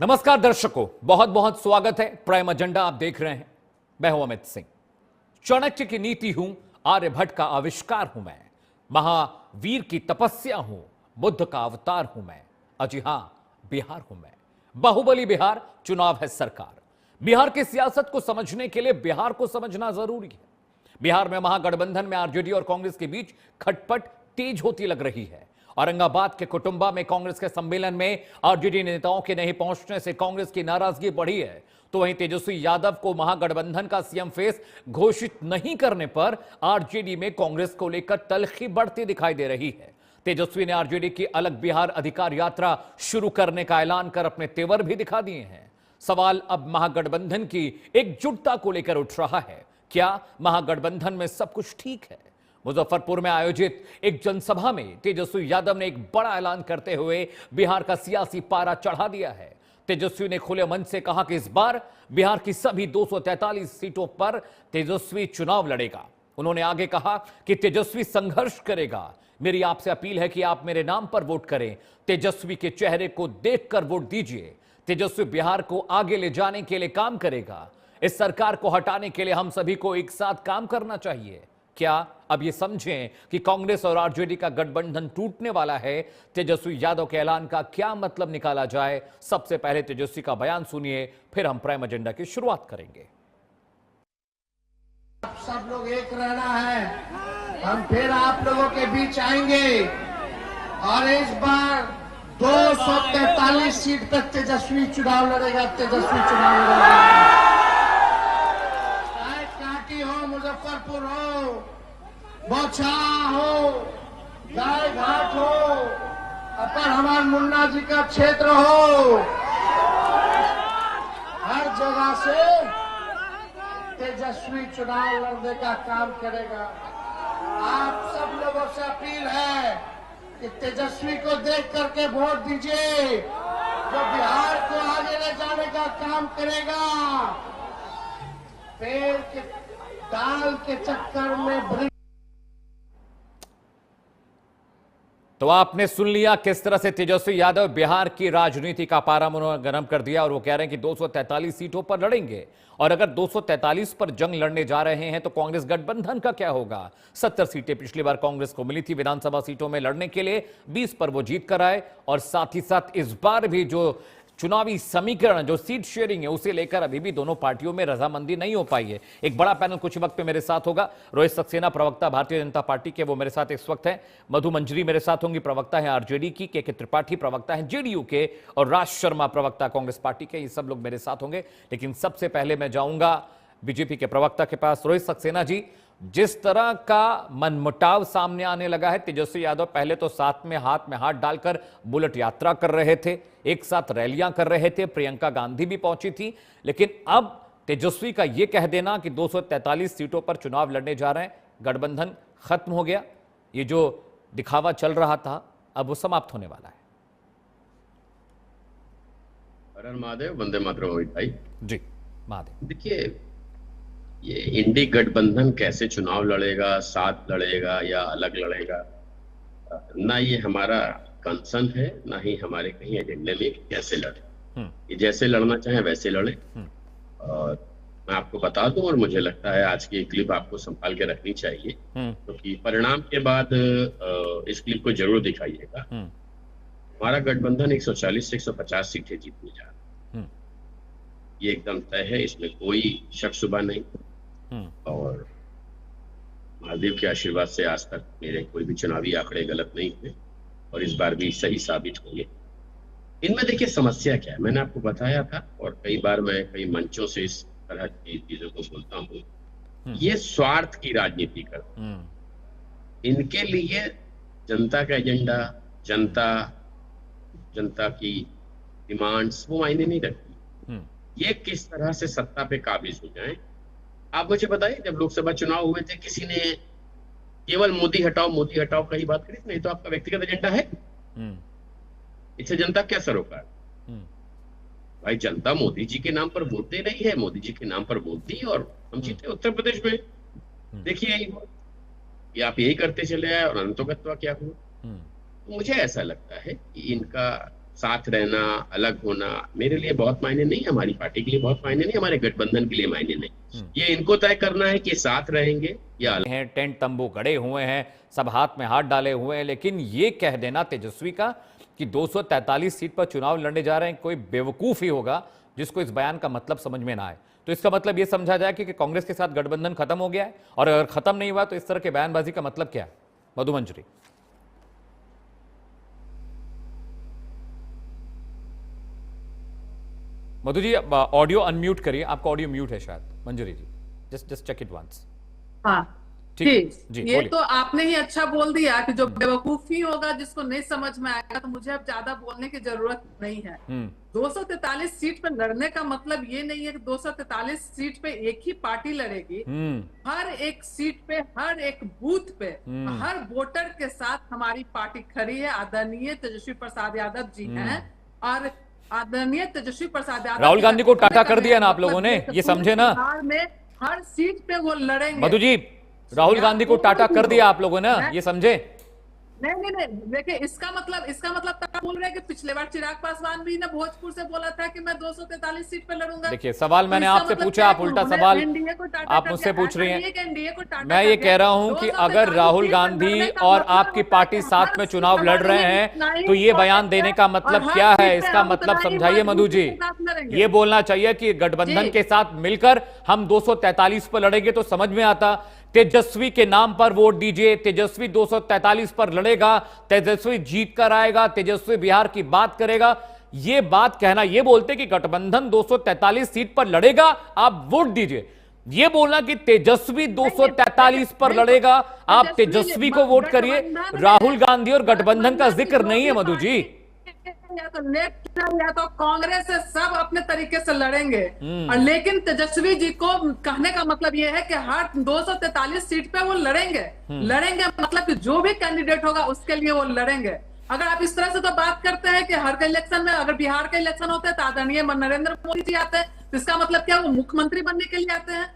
नमस्कार दर्शकों, बहुत बहुत स्वागत है। प्राइम एजेंडा आप देख रहे हैं। मैं हूं अमित सिंह। चाणक्य की नीति हूं, आर्यभट्ट का आविष्कार हूं मैं, महावीर की तपस्या हूं, बुद्ध का अवतार हूं मैं। अजी हां, बिहार हूं मैं। बाहुबली बिहार, चुनाव है सरकार। बिहार की सियासत को समझने के लिए बिहार को समझना जरूरी है। बिहार में महागठबंधन में आरजेडी और कांग्रेस के बीच खटपट तेज होती लग रही है। औरंगाबाद के कुटुंबा में कांग्रेस के सम्मेलन में आरजेडी नेताओं के नहीं पहुंचने से कांग्रेस की नाराजगी बढ़ी है, तो वहीं तेजस्वी यादव को महागठबंधन का सीएम फेस घोषित नहीं करने पर आरजेडी में कांग्रेस को लेकर तल्खी बढ़ती दिखाई दे रही है। तेजस्वी ने आरजेडी की अलग बिहार अधिकार यात्रा शुरू करने का ऐलान कर अपने तेवर भी दिखा दिए हैं। सवाल अब महागठबंधन की एकजुटता को लेकर उठ रहा है। क्या महागठबंधन में सब कुछ ठीक है? मुजफ्फरपुर में आयोजित एक जनसभा में तेजस्वी यादव ने एक बड़ा ऐलान करते हुए बिहार का सियासी पारा चढ़ा दिया है। तेजस्वी ने खुले मन से कहा कि इस बार बिहार की सभी 243 सीटों पर तेजस्वी चुनाव लड़ेगा। उन्होंने आगे कहा कि तेजस्वी संघर्ष करेगा। मेरी आपसे अपील है कि आप मेरे नाम पर वोट करें। तेजस्वी के चेहरे को देखकर वोट दीजिए। तेजस्वी बिहार को आगे ले जाने के लिए काम करेगा। इस सरकार को हटाने के लिए हम सभी को एक साथ काम करना चाहिए। क्या अब ये समझें कि कांग्रेस और आरजेडी का गठबंधन टूटने वाला है? तेजस्वी यादव के ऐलान का क्या मतलब निकाला जाए? सबसे पहले तेजस्वी का बयान सुनिए, फिर हम प्राइम एजेंडा की शुरुआत करेंगे। आप सब लोग एक रहना है। हम फिर आप लोगों के बीच आएंगे और इस बार 243 सीट तक तेजस्वी चुनाव लड़ेगा। तेजस्वी चुनाव लड़ेगा। चाहे कांटी हो, मुजफ्फरपुर हो, बौछारा हो, गाय घाट हो, अपर हमार मुन्ना जी का क्षेत्र हो, हर जगह से तेजस्वी चुनाव लड़ने का काम करेगा। आप सब लोगों से अपील है कि तेजस्वी को देख करके वोट दीजिए, जो बिहार को आगे ले जाने का काम करेगा। पेड़ के डाल के चक्कर में तो आपने सुन लिया किस तरह से तेजस्वी यादव बिहार की राजनीति का पारा उन्होंने गर्म कर दिया और वो कह रहे हैं कि 243 सीटों पर लड़ेंगे। और अगर 243 पर जंग लड़ने जा रहे हैं तो कांग्रेस गठबंधन का क्या होगा? 70 सीटें पिछली बार कांग्रेस को मिली थी विधानसभा सीटों में लड़ने के लिए, 20 पर वो जीत कर आए। और साथ ही साथ इस बार भी जो चुनावी समीकरण, जो सीट शेयरिंग है, उसे लेकर अभी भी दोनों पार्टियों में रजामंदी नहीं हो पाई है। एक बड़ा पैनल कुछ वक्त पे मेरे साथ होगा। रोहित सक्सेना प्रवक्ता भारतीय जनता पार्टी के, वो मेरे साथ इस वक्त हैं। मधु मंजरी मेरे साथ होंगी, प्रवक्ता है आरजेडी की। के त्रिपाठी प्रवक्ता है जेडीयू के, और राज शर्मा प्रवक्ता कांग्रेस पार्टी के। ये सब लोग मेरे साथ होंगे। लेकिन सबसे पहले मैं जाऊंगा बीजेपी के प्रवक्ता के पास। रोहित सक्सेना जी, जिस तरह का मनमुटाव सामने आने लगा है, तेजस्वी यादव पहले तो साथ में हाथ डालकर बुलेट यात्रा कर रहे थे, एक साथ रैलियां कर रहे थे, प्रियंका गांधी भी पहुंची थी। लेकिन अब तेजस्वी का यह कह देना कि 243 सीटों पर चुनाव लड़ने जा रहे हैं, गठबंधन खत्म हो गया, ये जो दिखावा चल रहा था अब वो समाप्त होने वाला है। हर हर महादेव, वंदे मातरम। रोहित भाई जी, महादेव। देखिए, ये इंडी गठबंधन कैसे चुनाव लड़ेगा, साथ लड़ेगा या अलग लड़ेगा, ना ये हमारा कंसर्न है, ना ही हमारे कहीं एजेंडे में कैसे लड़े। ये जैसे लड़ना चाहे वैसे लड़े। और मैं आपको बता दूं, और मुझे लगता है आज की क्लिप आपको संभाल के रखनी चाहिए, क्योंकि परिणाम के बाद इस क्लिप को जरूर दिखाइएगा। हमारा गठबंधन 140 से 150 सीटें जीतने जा रहा है, ये एकदम तय है, इसमें कोई शक शुबा नहीं। और महादेव के आशीर्वाद से आज तक मेरे कोई भी चुनावी आंकड़े गलत नहीं हुए, और इस बार भी सही साबित होंगे। इनमें देखिए समस्या क्या है, मैंने आपको बताया था, और कई बार मैं कई मंचों से इस तरह की चीजों को बोलता हूँ। ये स्वार्थ की राजनीति करते, इनके लिए जनता का एजेंडा, जनता की डिमांड्स वो मायने नहीं रखती। ये किस तरह से सत्ता पे काबिज हो जाएं। आप मुझे बताइए, जब लोकसभा चुनाव हुए थे, किसी ने केवल मोदी हटाओ का ही बात करी? नहीं तो आपका व्यक्तिगत एजेंडा है, इससे जनता क्या सरोकार? भाई, जनता मोदी जी के नाम पर वोट दे रही है, मोदी जी के नाम पर वोट दी और हम जीते उत्तर प्रदेश में। देखिए ये आप यही करते चले आए और अनंतोगत्वा क्या हुआ। तो मुझे ऐसा लगता है कि इनका साथ रहना, अलग होना मेरे लिए बहुत मायने नहीं, हमारी पार्टी के लिए बहुत मायने नहीं, हमारे गठबंधन के लिए मायने नहीं। ये इनको तय करना है कि साथ रहेंगे या अलग। हैं, टेंट तंबू गड़े हुए हैं, सब हाथ में हाथ डाले हुए हैं, लेकिन ये कह देना तेजस्वी का कि 243 सीट पर चुनाव लड़ने जा रहे हैं, कोई बेवकूफ ही होगा जिसको इस बयान का मतलब समझ में ना आए। तो इसका मतलब ये समझा जाए कि कांग्रेस के साथ गठबंधन खत्म हो गया है, और अगर खत्म नहीं हुआ तो इस तरह के बयानबाजी का मतलब क्या है? मधु मंजरी। मधु जी, ऑडियो अनम्यूट करिए, आपका ऑडियो म्यूट है शायद। मंजरी जी, जस्ट चेक इट वंस। हाँ ठीक जी, ये बोलिए। तो आपने ही अच्छा बोल दिया कि जो बेवकूफी होगा, जिसको नहीं समझ में आएगा, तो मुझे अब ज्यादा बोलने की जरूरत नहीं है। 243 सीट पे लड़ने का मतलब ये नहीं है कि 243 सीट पे एक ही पार्टी लड़ेगी। हर एक सीट पे, हर एक बूथ पे, हर वोटर के साथ हमारी पार्टी खड़ी है। आदरणीय तेजस्वी प्रसाद यादव जी हैं, और आदरणीय तेजस्वी प्रसाद यादव, राहुल गांधी को टाटा कर दिया ना आप लोगों ने, ये समझे ना? बिहार में हर सीट पे वो लड़ेंगे। मधु जी, राहुल गांधी को टाटा कर दिया आप लोगों ने, ये समझे? नहीं, देखिए इसका मतलब तब बोल रहे हैं कि पिछले बार चिराग पासवान भी ने भोजपुर से बोला था कि मैं 243 सीट पे लड़ूंगा। देखिए, सवाल मैंने आपसे पूछा, आप उल्टा सवाल आप मुझसे पूछ रही हैं। मैं ये कह रहा हूं कि अगर राहुल गांधी और आपकी पार्टी साथ में चुनाव लड़ रहे हैं तो ये बयान देने का मतलब क्या है? इसका मतलब समझाइए मधु जी। ये बोलना चाहिए कि गठबंधन के साथ मिलकर हम 243 पर लड़ेंगे तो समझ में आता। तेजस्वी के नाम पर वोट दीजिए, तेजस्वी 243 पर लड़ेगा, तेजस्वी जीत कर आएगा, तेजस्वी बिहार की बात करेगा। ये बात कहना, ये बोलते कि गठबंधन 243 सीट पर लड़ेगा, आप वोट दीजिए। ये बोलना कि तेजस्वी 243 पर लड़ेगा, आप तेजस्वी को वोट करिए। राहुल गांधी और गठबंधन का जिक्र नहीं है मधु जी। या तो नेशनल या तो कांग्रेस से सब अपने तरीके से लड़ेंगे, और लेकिन तेजस्वी जी को कहने का मतलब ये है कि हर 243 सीट पे वो लड़ेंगे। मतलब कि जो भी कैंडिडेट होगा उसके लिए वो लड़ेंगे। अगर आप इस तरह से तो बात करते हैं कि हर इलेक्शन में, अगर बिहार का इलेक्शन होता है तो आदरणीय नरेंद्र मोदी जी आते हैं, तो इसका मतलब क्या, वो मुख्यमंत्री बनने के लिए आते हैं,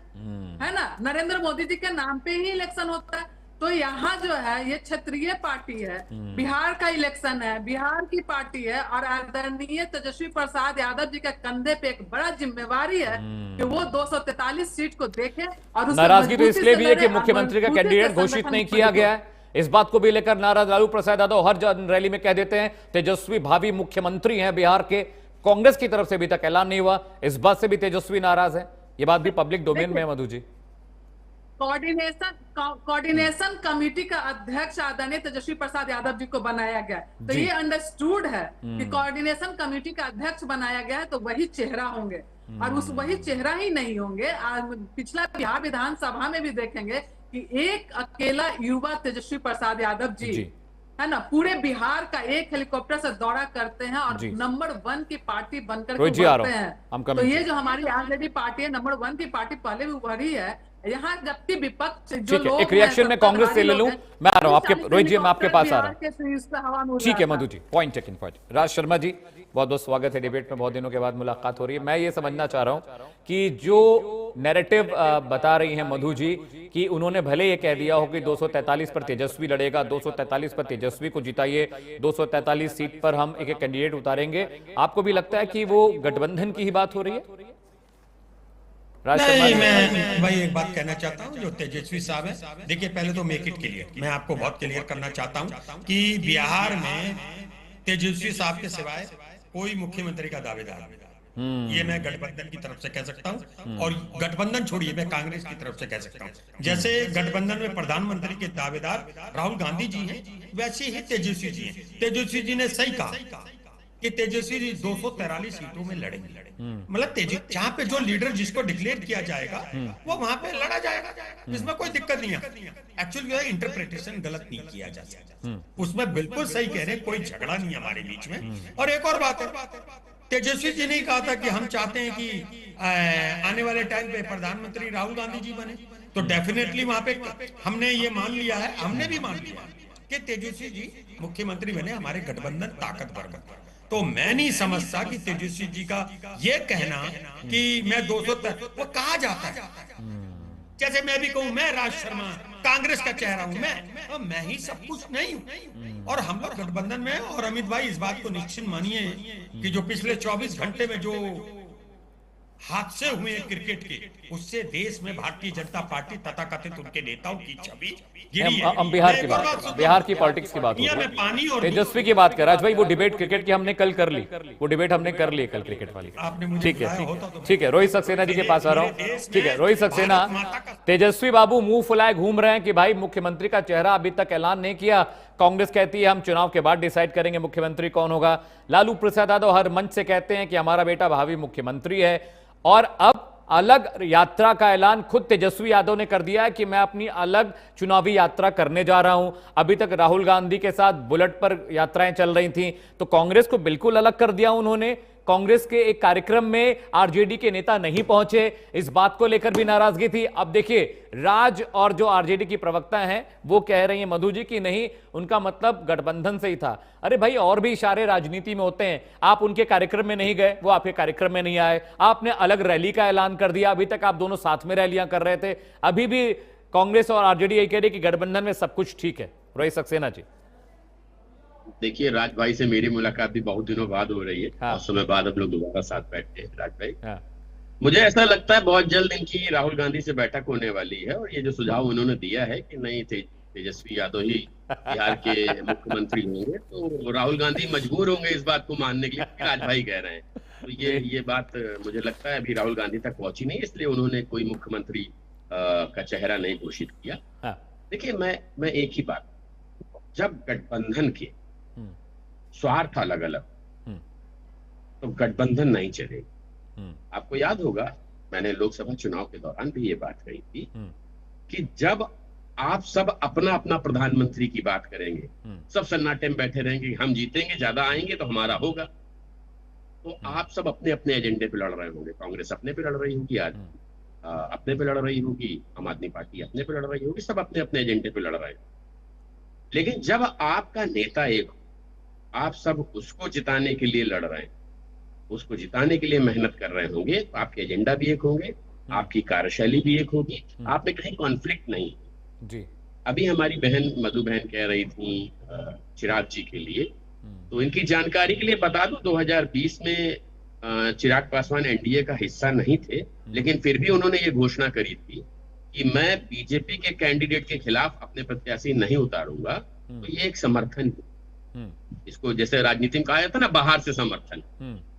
है ना? नरेंद्र मोदी जी के नाम पे ही इलेक्शन होता है। तो यहाँ जो है ये क्षेत्रीय पार्टी है, बिहार का इलेक्शन है, बिहार की पार्टी है, और आदरणीय तेजस्वी प्रसाद यादव जी के कंधे पे एक बड़ा जिम्मेवारी है कि वो 243 सीट को देखें। और नाराजगी तो इसलिए भी है कि मुख्यमंत्री का कैंडिडेट घोषित नहीं किया गया है। इस बात को भी लेकर नाराज लालू प्रसाद यादव हर रैली में कह देते हैं तेजस्वी भावी मुख्यमंत्री हैं बिहार के। कांग्रेस की तरफ से अभी तक ऐलान नहीं हुआ, इस बात से भी तेजस्वी नाराज है। ये बात भी पब्लिक डोमेन में है मधु जी। कोऑर्डिनेशन कमेटी का अध्यक्ष आदरणीय तेजस्वी प्रसाद यादव जी को बनाया गया है, तो ये अंडरस्टूड है कि कोऑर्डिनेशन कमेटी का अध्यक्ष बनाया गया है तो वही चेहरा होंगे, और उस वही चेहरा ही नहीं होंगे। पिछला बिहार विधानसभा में भी देखेंगे कि एक अकेला युवा तेजस्वी प्रसाद यादव जी है ना, पूरे बिहार का एक हेलीकॉप्टर से दौरा करते हैं और नंबर 1 की पार्टी बनकर के उभरते हैं। तो ये जो हमारी आरजेडी पार्टी है, नंबर 1 की पार्टी पहले भी उभरी है यहाँ, जबकि विपक्ष जो लोग एक रिएक्शन में कांग्रेस से ले लूं, मैं आ रहा हूं आपके, रोहित जी मैं आपके पास आ रहा हूं। ठीक है Madhu ji, point taken point. Raj Sharma ji, बहुत बहुत स्वागत है डिबेट में, बहुत दिनों के बाद मुलाकात हो रही है। मैं ये समझना चाह रहा हूं कि जो नैरेटिव बता रही हैं मधु जी कि उन्होंने भले ये कह दिया हो कि 243 पर तेजस्वी लड़ेगा, 243 पर तेजस्वी को जिताइए, 243 सीट पर हम एक कैंडिडेट उतारेंगे, आपको भी लगता है कि वो गठबंधन की ही बात हो रही है? नहीं, मैं भाई एक बात कहना चाहता हूं, जो तेजस्वी साहब है, देखिए पहले तो मेक इट क्लियर, मैं आपको बहुत क्लियर करना चाहता हूं कि बिहार में तेजस्वी साहब के सिवाय कोई मुख्यमंत्री का दावेदार ये मैं गठबंधन की तरफ से कह सकता हूं, और गठबंधन छोड़िए मैं कांग्रेस की तरफ से कह सकता हूं। जैसे गठबंधन में प्रधानमंत्री के दावेदार राहुल गांधी जी हैं, वैसे ही तेजस्वी जी हैं। तेजस्वी जी ने सही कहा कि तेजस्वी जी 243 सीटों में लड़ेंगे। मतलब जहां पे जो लीडर जिसको डिक्लेयर किया जाएगा वो वहां पे लड़ा जाएगा, इसमें कोई दिक्कत नहीं है। एक्चुअली जो है इंटरप्रिटेशन गलत नहीं किया जा सकता, उसमें बिल्कुल सही कह रहे हैं, कोई झगड़ा नहीं हमारे बीच में। और एक और बात है, तेजस्वी जी ने कहा था कि हम चाहते हैं कि आने वाले टाइम पे प्रधानमंत्री राहुल गांधी जी बने, तो डेफिनेटली वहां पे हमने ये मान लिया है, हमने भी मान लिया कि तेजस्वी जी मुख्यमंत्री बने, हमारे गठबंधन ताकतवर बने। तो मैं नहीं समझता कि तेजस्वी जी का ये कहना कि मैं 200 वो कहा जाता है। जैसे मैं भी कहूं मैं राज शर्मा कांग्रेस का चेहरा हूं मैं ही सब कुछ नहीं हूं। और हम लोग गठबंधन में, और अमित भाई इस बात को निश्चित मानिए कि जो पिछले 24 घंटे में जो हादसे हुए क्रिकेट के, उससे देश में भारतीय जनता पार्टी तथाकथित उनके नेताओं की छवि गिरी है। हम बिहार की बात, बिहार की पॉलिटिक्स की बात, पानी और तेजस्वी की बात कर राज भाई। वो डिबेट क्रिकेट की हमने कल कर ली, वो डिबेट हमने कर ली कल क्रिकेट वाली। आपने मुझे ठीक बुलाया है, होता तो ठीक है, रोहित सक्सेना जी के पास आ रहा हूँ। ठीक है, रोहित सक्सेना, तेजस्वी बाबू मुंह फुलाए घूम रहे हैं कि भाई मुख्यमंत्री का चेहरा अभी तक ऐलान नहीं किया। कांग्रेस कहती है हम चुनाव के बाद डिसाइड करेंगे मुख्यमंत्री कौन होगा। लालू प्रसाद यादव हर मंच से कहते हैं कि हमारा बेटा भावी मुख्यमंत्री है। और अब अलग यात्रा का ऐलान खुद तेजस्वी यादव ने कर दिया है कि मैं अपनी अलग चुनावी यात्रा करने जा रहा हूं। अभी तक राहुल गांधी के साथ बुलेट पर यात्राएं चल रही थी, तो कांग्रेस को बिल्कुल अलग कर दिया उन्होंने। कांग्रेस के एक कार्यक्रम में आरजेडी के नेता नहीं पहुंचे, इस बात को लेकर भी नाराजगी थी। अब देखिए, राज और जो आरजेडी की प्रवक्ता हैं वो कह रही हैं मधु जी की नहीं, उनका मतलब गठबंधन से ही था। अरे भाई, और भी इशारे राजनीति में होते हैं। आप उनके कार्यक्रम में नहीं गए, वो आपके कार्यक्रम में नहीं आए, आपने अलग रैली का ऐलान कर दिया। अभी तक आप दोनों साथ में रैलियां कर रहे थे, अभी भी कांग्रेस और आरजेडी यही कह रही कि गठबंधन में सब कुछ ठीक है। रोहित सक्सेना जी। देखिए, राज भाई से मेरी मुलाकात भी बहुत दिनों बाद हो रही है। बहुत समय बाद हम लोग दोबारा साथ बैठे हैं। राज भाई, मुझे ऐसा लगता है बहुत जल्द इनकी राहुल गांधी से बैठक होने वाली है। और ये जो सुझाव उन्होंने दिया है कि नहीं तेजस्वी यादव ही बिहार के मुख्यमंत्री होंगे, तो राहुल गांधी मजबूर होंगे इस बात को मानने के लिए कि राज भाई कह रहे हैं। तो ये बात मुझे लगता है अभी राहुल गांधी तक पहुंची नहीं, इसलिए उन्होंने कोई मुख्यमंत्री का चेहरा नहीं घोषित किया। देखिए, मैं एक ही बात, जब गठबंधन के स्वार्थ अलग अलग तो गठबंधन नहीं चलेगा। आपको याद होगा, मैंने लोकसभा चुनाव के दौरान भी ये बात कही थी कि जब आप सब अपना अपना प्रधानमंत्री की बात करेंगे, सब सन्नाटे में बैठे रहेंगे, हम जीतेंगे, ज्यादा आएंगे तो हमारा होगा, तो आप सब अपने अपने एजेंडे पे लड़ रहे होंगे। कांग्रेस अपने पे लड़ रही होगी, आज अपने पे लड़ रही होगी, आम आदमी पार्टी अपने पे लड़ रही होगी, सब अपने अपने एजेंडे पे लड़ रहे हैं। लेकिन जब आपका नेता एक, आप सब उसको जिताने के लिए लड़ रहे हैं, उसको जिताने के लिए मेहनत कर रहे होंगे, तो आपके एजेंडा भी एक होंगे, आपकी कार्यशैली भी एक होगी, आप में कहीं कॉन्फ्लिक्ट नहीं जी। अभी हमारी बहन मधु बहन कह रही थी चिराग जी के लिए, तो इनकी जानकारी के लिए बता दूं, 2020 में चिराग पासवान एनडीए का हिस्सा नहीं थे, लेकिन फिर भी उन्होंने ये घोषणा करी थी कि मैं बीजेपी के कैंडिडेट के खिलाफ अपने प्रत्याशी नहीं उतारूंगा। तो ये एक समर्थन, इसको जैसे राजनीति में कहा जाता ना, बाहर से समर्थन,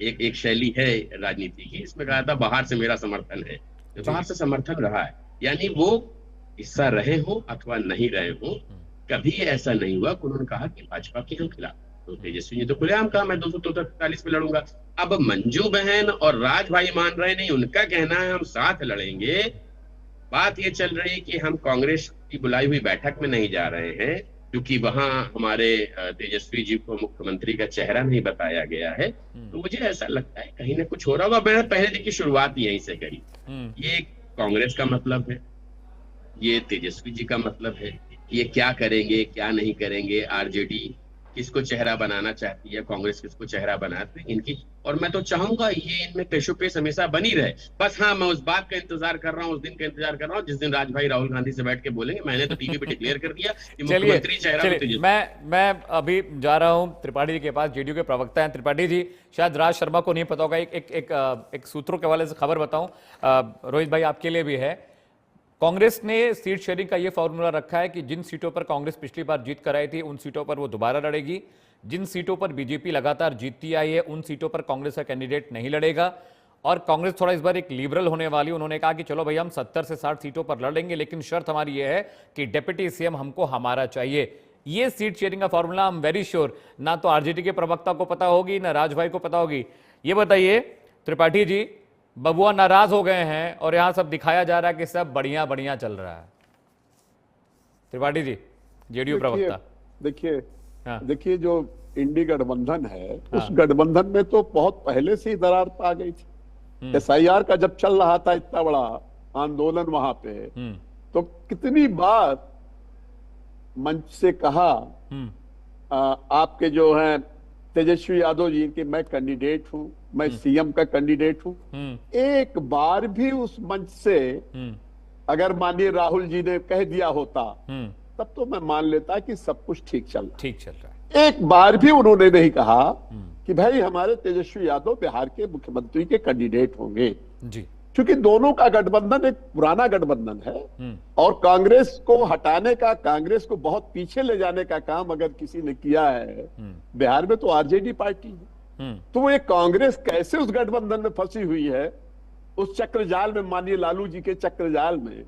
एक शैली है राजनीति की, इसमें कहा था बाहर से मेरा समर्थन है, तो बाहर से समर्थन रहा है। यानी वो हिस्सा रहे हो अथवा नहीं रहे हो, कभी ऐसा नहीं हुआ कि उन्होंने कहा कि भाजपा के हम खिलाफ। तो तेजस्वी ने तो खुलेआम कहा मैं 243 पे लड़ूंगा। अब मंजू बहन और राज भाई मान रहे नहीं, उनका कहना है हम साथ लड़ेंगे। बात ये चल रही है कि हम कांग्रेस की बुलाई हुई बैठक में नहीं जा रहे हैं, क्योंकि वहां हमारे तेजस्वी जी को मुख्यमंत्री का चेहरा नहीं बताया गया है। तो मुझे ऐसा लगता है कहीं ना कुछ हो रहा होगा। मैंने पहले दिन की शुरुआत यहीं से करी। ये कांग्रेस का मतलब है, ये तेजस्वी जी का मतलब है, ये क्या करेंगे क्या नहीं करेंगे, आरजेडी किसको चेहरा बनाना चाहती है, कांग्रेस किसको चेहरा बनाती है इनकी। और मैं तो चाहूंगा ये इनमें पेशोपेश हमेशा बनी रहे। बस हाँ, मैं उस बात का इंतजार कर रहा हूँ, उस दिन का इंतजार कर रहा हूँ जिस दिन राज भाई राहुल गांधी से बैठ के बोलेंगे मैंने तो टीवी पे डिक्लेयर कर दिया कि मुख्यमंत्री चेहरा। मैं अभी जा रहा हूँ त्रिपाठी जी के पास, जेडीयू के प्रवक्ता हैं त्रिपाठी जी। शायद राज शर्मा को नहीं पता होगा, एक सूत्रों के हवाले से खबर बताऊं, रोहित भाई आपके लिए भी है। कांग्रेस ने सीट शेयरिंग का यह फॉर्मूला रखा है कि जिन सीटों पर कांग्रेस पिछली बार जीत कर आई थी उन सीटों पर वो दोबारा लड़ेगी, जिन सीटों पर बीजेपी लगातार जीतती आई है उन सीटों पर कांग्रेस का कैंडिडेट नहीं लड़ेगा। और कांग्रेस थोड़ा इस बार एक लिबरल होने वाली, उन्होंने कहा कि चलो भाई हम 70 से 60 सीटों पर लड़ेंगे, लेकिन शर्त हमारी यह है कि डिप्टी सीएम हमको हमारा चाहिए। ये सीट शेयरिंग का formula I am very sure ना तो आरजेडी के प्रवक्ता को पता होगी ना राज भाई को पता होगी। ये बताइए त्रिपाठी जी, बबुआ नाराज हो गए हैं और यहां सब दिखाया जा रहा है कि सब बढ़िया बढ़िया चल रहा है। त्रिपाठी जी, जेडीयू प्रवक्ता। देखिए जो इंडी गठबंधन है, उस गठबंधन में तो बहुत पहले से ही दरार आ गई थी। एसआईआर का जब चल रहा था इतना बड़ा आंदोलन वहां पे, तो कितनी बार मंच से कहा आपके जो हैं तेजस्वी यादव जी कि मैं कैंडिडेट हूं, मैं सीएम का कैंडिडेट हूं। एक बार भी उस मंच से अगर माननीय राहुल जी ने कह दिया होता तब तो मैं मान लेता कि सब कुछ ठीक चल रहा है। एक बार भी उन्होंने नहीं कहा कि भाई हमारे तेजस्वी यादव बिहार के मुख्यमंत्री के कैंडिडेट होंगे जी, क्योंकि दोनों का गठबंधन एक पुराना गठबंधन है और कांग्रेस को हटाने का, कांग्रेस को बहुत पीछे ले जाने का काम अगर किसी ने किया है बिहार में तो आरजेडी पार्टी है। तो वो एक कांग्रेस कैसे उस गठबंधन में फंसी हुई है, उस चक्रजाल में, माननीय लालू जी के चक्रजाल में,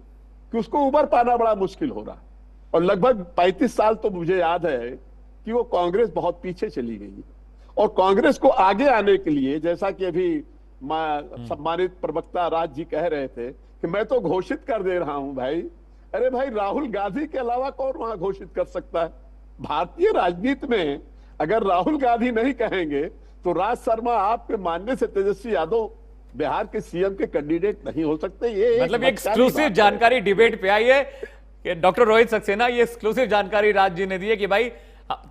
कि उसको उबर पाना बड़ा मुश्किल हो रहा है। और लगभग 35 साल तो मुझे याद है कि वो कांग्रेस बहुत पीछे चली गई और कांग्रेस को आगे आने के लिए, जैसा कि अभी सम्मानित प्रवक्ता राज जी कह रहे थे कि मैं तो घोषित कर दे रहा हूं भाई। अरे भाई, राहुल गांधी के अलावा कौन वहां घोषित कर सकता है? भारतीय राजनीति में अगर राहुल गांधी नहीं कहेंगे तो राज शर्मा आपके मानने से तेजस्वी यादव बिहार के सीएम के कैंडिडेट नहीं हो सकते। ये मतलब एक्सक्लूसिव जानकारी डिबेट पे आई है कि डॉक्टर रोहित सक्सेना, ये एक्सक्लूसिव जानकारी राज जी ने दी है कि भाई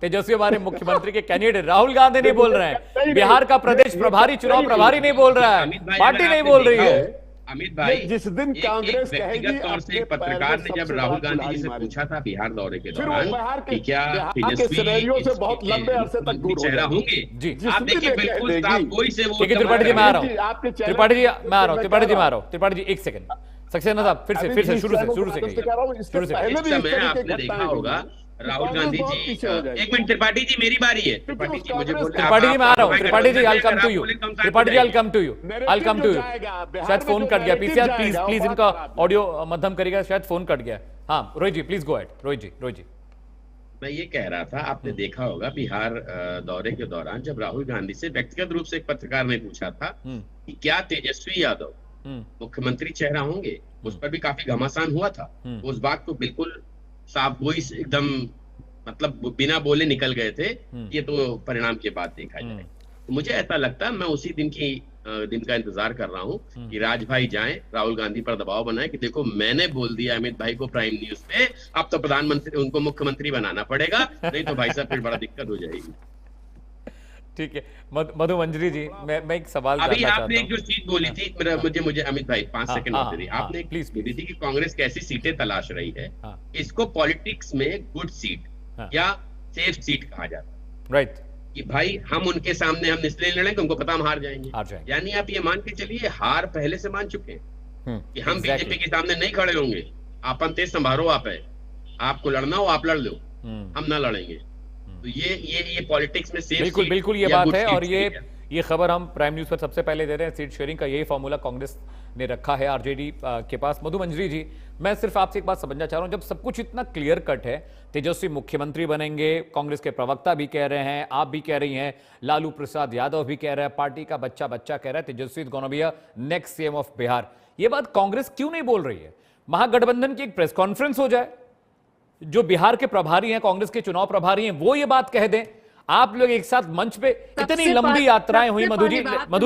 तेजस्वी हमारे मुख्यमंत्री के कैंडिडेट राहुल गांधी नहीं बोल रहे हैं, बिहार का प्रदेश प्रभारी, चुनाव प्रभारी नहीं बोल रहा है, पार्टी नहीं बोल रही है। अमित भाई, जिस दिन कांग्रेस व्यक्तिगत तौर से एक पत्रकार ने जब राहुल गांधी जी से पूछा था बिहार दौरे के दौरान कि क्या तेजस्वी से बहुत लंबे अरसे तक दूर चेहरा होंगे, जी, आप देखिए बिल्कुल साफ कोई से वो। त्रिपाठी जी मैं आ रहा हूँ, त्रिपाठी जी मैं आ रहा हूँ, त्रिपाठी जी मैं आ रहा हूँ, त्रिपाठी जी एक सेकंड, सक्सेना साहब फिर से शुरू से कहिए। इस समय आपने देखा होगा राहुल गांधी जी, एक मिनट त्रिपाठी जी, मेरी बारी है। त्रिपाठी जी मुझे बोल, त्रिपाठी जी मैं आ रहा हूँ, Tripathi ji I come to you, Tripathi ji I come to you, I come to you. शायद फोन कट गया, पीसीआर प्लीज इनका ऑडियो मध्यम करिएगा, शायद फोन कट गया। हाँ Rohit ji please go ahead. Rohit ji मैं ये कह रहा था, आपने देखा होगा बिहार दौरे के दौरान जब राहुल गांधी से व्यक्तिगत रूप से एक पत्रकार ने पूछा था कि क्या तेजस्वी यादव मुख्यमंत्री चेहरा होंगे, उस पर भी काफी घमासान हुआ था। उस बात को बिल्कुल साफ वही एकदम मतलब बिना बोले निकल गए थे, ये तो परिणाम के बाद देखा जाए। तो मुझे ऐसा लगता, मैं उसी दिन का इंतजार कर रहा हूं कि राज भाई जाएं, राहुल गांधी पर दबाव बनाए कि देखो मैंने बोल दिया अमित भाई को प्राइम न्यूज पे, अब तो प्रधानमंत्री उनको मुख्यमंत्री बनाना पड़ेगा, नहीं तो भाई साहब फिर बड़ा दिक्कत हो जाएगी। ठीक है मधु मंजरी जी, मैं एक सवाल अभी आपने एक जो चीज बोली थी, मुझे अमित भाई 5 सेकंड और दे, आपने प्लीज बोली थी कि कांग्रेस कैसी सीटें तलाश रही है। इसको पॉलिटिक्स में गुड सीट या सेफ सीट कहा जाता है। राइट, कि भाई हम उनके सामने हम इसलिए लड़ेंगे, उनको पता हम हार जाएंगे। यानी आप ये मान के चलिए हार पहले से मान चुके हैं कि हम बीजेपी के सामने नहीं खड़े होंगे, आपन तेज संभारो, आप है, आपको लड़ना हो आप लड़ लो, हम ना लड़ेंगे। तो ये पॉलिटिक्स में सेफ बिल्कुल ये बात है। और ये खबर हम प्राइम न्यूज पर सबसे पहले दे रहे हैं। सीट शेयरिंग का यही फॉर्मूला कांग्रेस ने रखा है आरजेडी के पास। मधु मंजरी जी, मैं सिर्फ आपसे एक बात समझना चाह रहा हूं, जब सब कुछ इतना क्लियर कट है, तेजस्वी मुख्यमंत्री बनेंगे, कांग्रेस के प्रवक्ता भी कह रहे हैं, आप भी कह रही हैं, लालू प्रसाद यादव भी कह रहे हैं, पार्टी का बच्चा कह रहा है Tejashwi is gonna be a next CM of Bihar, ये बात कांग्रेस क्यों नहीं बोल रही है? महागठबंधन की एक प्रेस कॉन्फ्रेंस हो जाए, जो बिहार के प्रभारी हैं, कांग्रेस के चुनाव प्रभारी हैं, वो ये बात कह दें, आप लोग एक साथ मंच पे इतनी लंबी यात्राएं हुई। Madhu